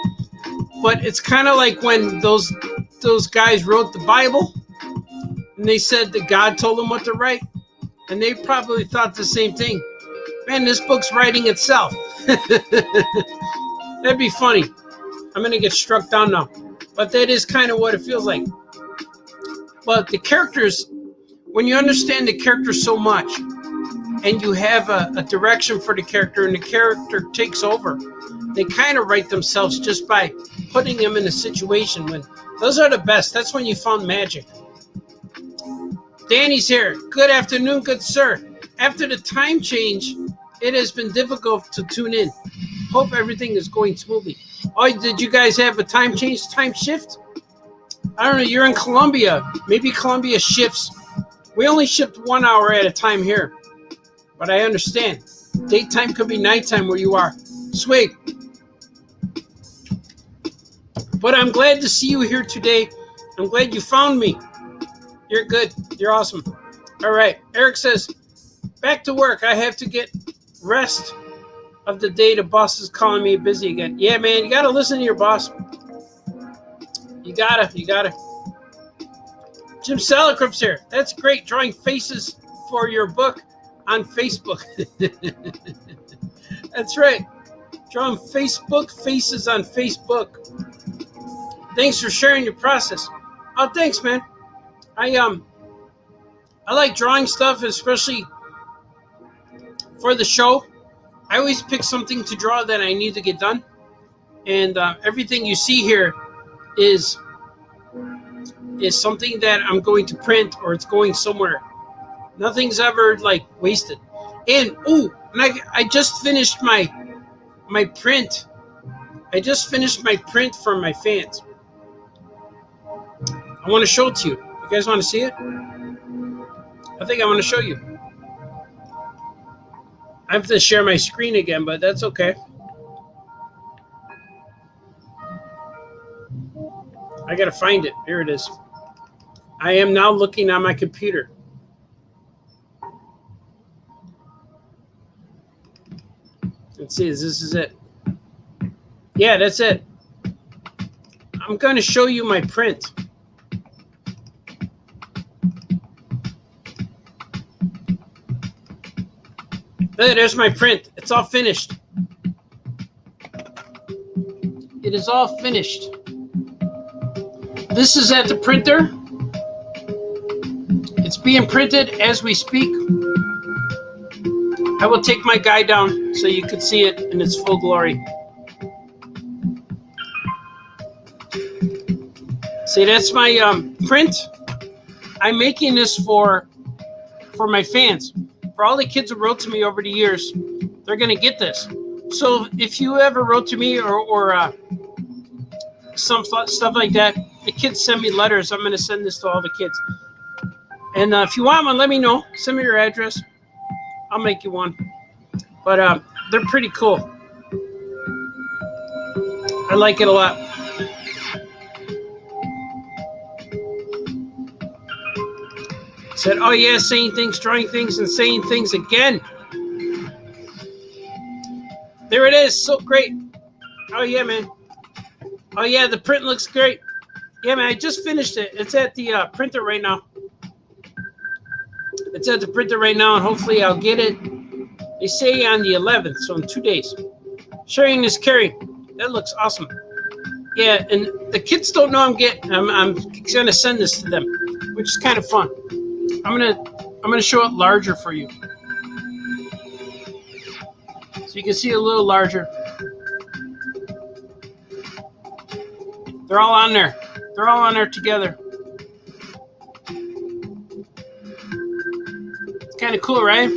but it's kind of like when those guys wrote the Bible and they said that God told them what to write. And they probably thought the same thing. Man, this book's writing itself. That'd be funny. I'm going to get struck down now. But that is kind of what it feels like. But the characters, when you understand the character so much, and you have a direction for the character, and the character takes over, they kind of write themselves just by putting them in a situation. When those are the best. That's when you found magic. Danny's here. Good afternoon, good sir. After the time change, it has been difficult to tune in. Hope everything is going smoothly. Oh, did you guys have a time change, time shift? I don't know. You're in Colombia. Maybe Colombia shifts. We only shift 1 hour at a time here. But I understand. Daytime could be nighttime where you are. Sweet. But I'm glad to see you here today. I'm glad you found me. You're good. You're awesome. All right. Eric says, back to work. I have to get rest of the day. The boss is calling me busy again. Yeah, man. You got to listen to your boss. You got to. Jim Salacrip's here. That's great. Drawing faces for your book on Facebook. That's right. Drawing Facebook faces on Facebook. Thanks for sharing your process. Oh, thanks, man. I like drawing stuff, especially for the show. I always pick something to draw that I need to get done, and everything you see here is something that I'm going to print or it's going somewhere. Nothing's ever like wasted. And I just finished my print. I just finished my print for my fans. I want to show it to you. You guys want to see it? I think I want to show you. I have to share my screen again, but that's okay. I got to find it. Here it is. I am now looking on my computer. Let's see, this is it. Yeah, that's it. I'm going to show you my print. There's my print. It's all finished. It is all finished. This is at the printer. It's being printed as we speak. I will take my guy down so you can see it in its full glory. See, that's my print. I'm making this for my fans. For all the kids who wrote to me over the years, they're going to get this. So if you ever wrote to me or some stuff like that, the kids send me letters. I'm going to send this to all the kids. And if you want one, let me know. Send me your address. I'll make you one. But they're pretty cool. I like it a lot. Said, oh yeah, saying things, drawing things, and saying things again. There it is. So great. Oh yeah, man. Oh yeah, the print looks great. Yeah, man, I just finished it. It's at the printer right now. It's at the printer right now, and hopefully I'll get it. They say on the 11th, so in 2 days. Sharing is caring. That looks awesome. Yeah, and the kids don't know I'm gonna send this to them, which is kind of fun. I'm gonna show it larger for you, so you can see it a little larger. They're all on there. They're all on there together. It's kind of cool, right?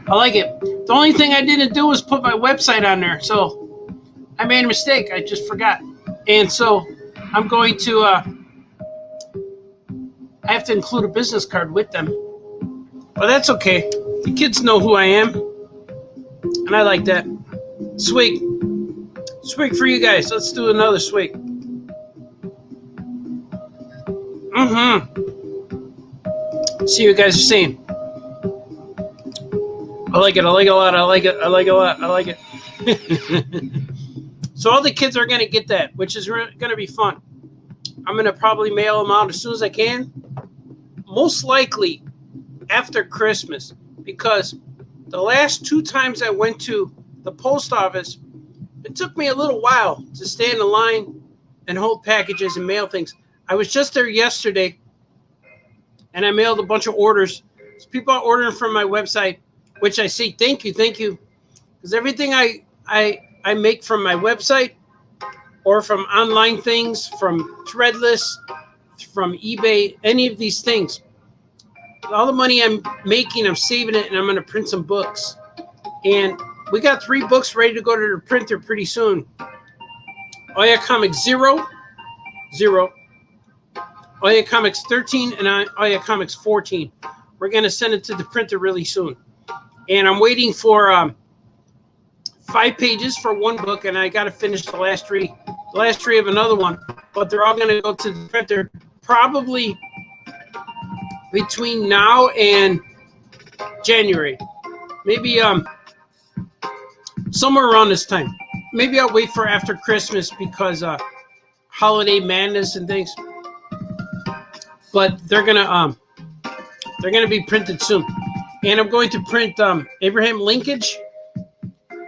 I like it. The only thing I didn't do was put my website on there. So I made a mistake. I just forgot. And so I'm going to, I have to include a business card with them. But that's okay. The kids know who I am. And I like that. Swig. Swig for you guys. Let's do another swig. See what you guys are saying. I like it. I like it a lot. I like it. I like it a lot. I like it. So all the kids are going to get that, which is going to be fun. I'm going to probably mail them out as soon as I can. Most likely after Christmas, because the last 2 times I went to the post office, it took me a little while to stand in line and hold packages and mail things. I was just there yesterday, and I mailed a bunch of orders. So people are ordering from my website, which I say thank you, because everything I make from my website or from online things, from Threadless, from eBay, any of these things, all the money I'm making, I'm saving it, and I'm going to print some books. And we got 3 books ready to go to the printer pretty soon. Oh Yeah Comics 0, Oh Yeah Comics 13, and Oh Yeah Comics 14. We're going to send it to the printer really soon. And I'm waiting for 5 pages for 1 book, and I got to finish the last 3 of another one. But they're all going to go to the printer probably between now and January. Maybe somewhere around this time. Maybe I'll wait for after Christmas because holiday madness and things. But they're gonna be printed soon. And I'm going to print Abraham Linkage.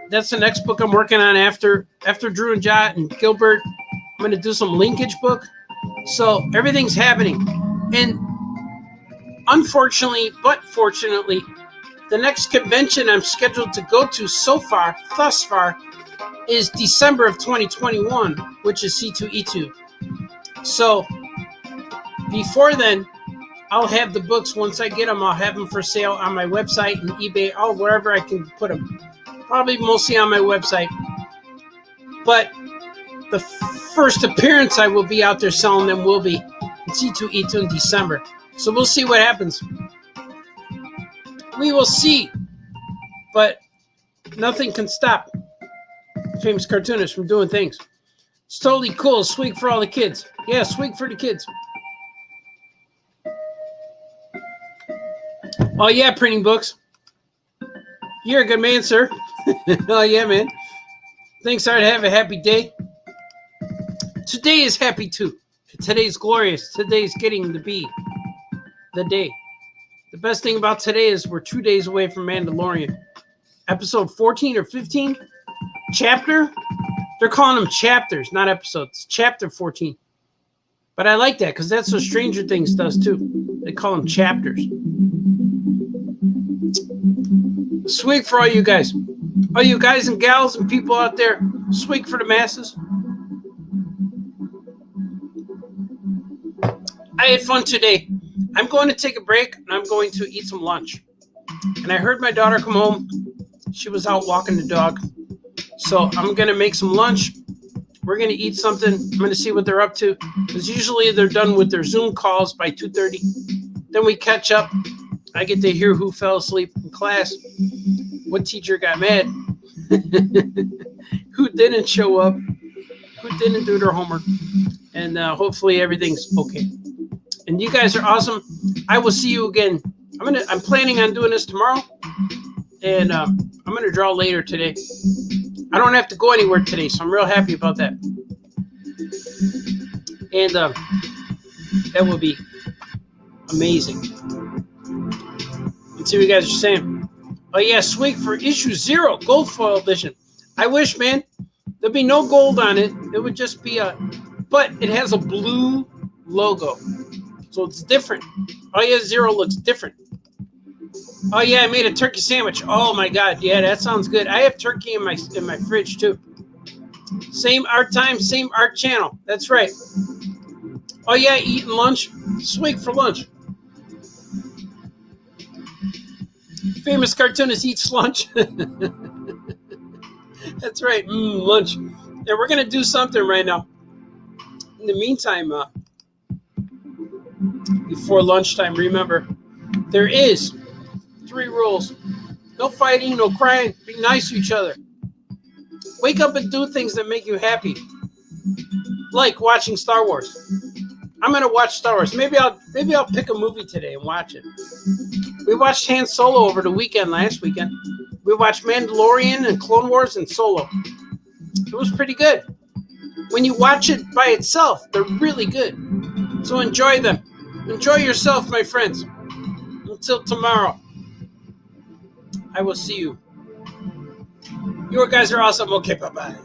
That's the next book I'm working on after Drew and Jot and Gilbert. I'm going to do some linkage book. So everything's happening. And unfortunately, but fortunately, the next convention I'm scheduled to go to thus far, is December of 2021, which is C2E2. So before then, I'll have the books. Once I get them, I'll have them for sale on my website and eBay, or wherever I can put them. Probably mostly on my website. But the first appearance I will be out there selling them will be in C2E2 in December. So we'll see what happens. We will see. But nothing can stop Famous Cartoonist from doing things. It's totally cool. Swig for all the kids. Yeah, swig for the kids. Oh, yeah, printing books. You're a good man, sir. Oh, yeah, man. Thanks, sir. Have a happy day. Today is happy, too. Today's glorious. Today's getting to be the day. The best thing about today is we're 2 days away from Mandalorian. Episode 14 or 15? Chapter? They're calling them chapters, not episodes. Chapter 14. But I like that because that's what Stranger Things does, too. They call them chapters. Swig for all you guys. All you guys and gals and people out there, swig for the masses. I had fun today. I'm going to take a break, and I'm going to eat some lunch. And I heard my daughter come home. She was out walking the dog. So I'm going to make some lunch. We're going to eat something. I'm going to see what they're up to. Because usually they're done with their Zoom calls by 2:30. Then we catch up. I get to hear who fell asleep in class, what teacher got mad, who didn't show up, who didn't do their homework, and hopefully everything's okay. And you guys are awesome. I will see you again. I'm planning on doing this tomorrow, and I'm gonna draw later today. I don't have to go anywhere today, so I'm real happy about that. And that will be amazing. Let's see what you guys are saying. Oh, yeah, swig for issue 0, gold foil edition. I wish, man. There'd be no gold on it. It would just be but it has a blue logo. So it's different. Oh, yeah, 0 looks different. Oh yeah, I made a turkey sandwich. Oh my god, yeah, that sounds good. I have turkey in my fridge too. Same art time, same art channel. That's right. Oh yeah, eating lunch. Swig for lunch. Famous cartoonist eats lunch. That's right. Lunch. And we're gonna do something right now. In the meantime, before lunchtime, remember there is 3 rules: no fighting, no crying, be nice to each other. Wake up and do things that make you happy, like watching Star Wars. I'm gonna watch Star Wars. Maybe I'll pick a movie today and watch it. We watched Han Solo over the weekend last weekend. We watched Mandalorian and Clone Wars and Solo. It was pretty good. When you watch it by itself, they're really good. So enjoy them. Enjoy yourself, my friends. Until tomorrow, I will see you. You guys are awesome. Okay, bye-bye.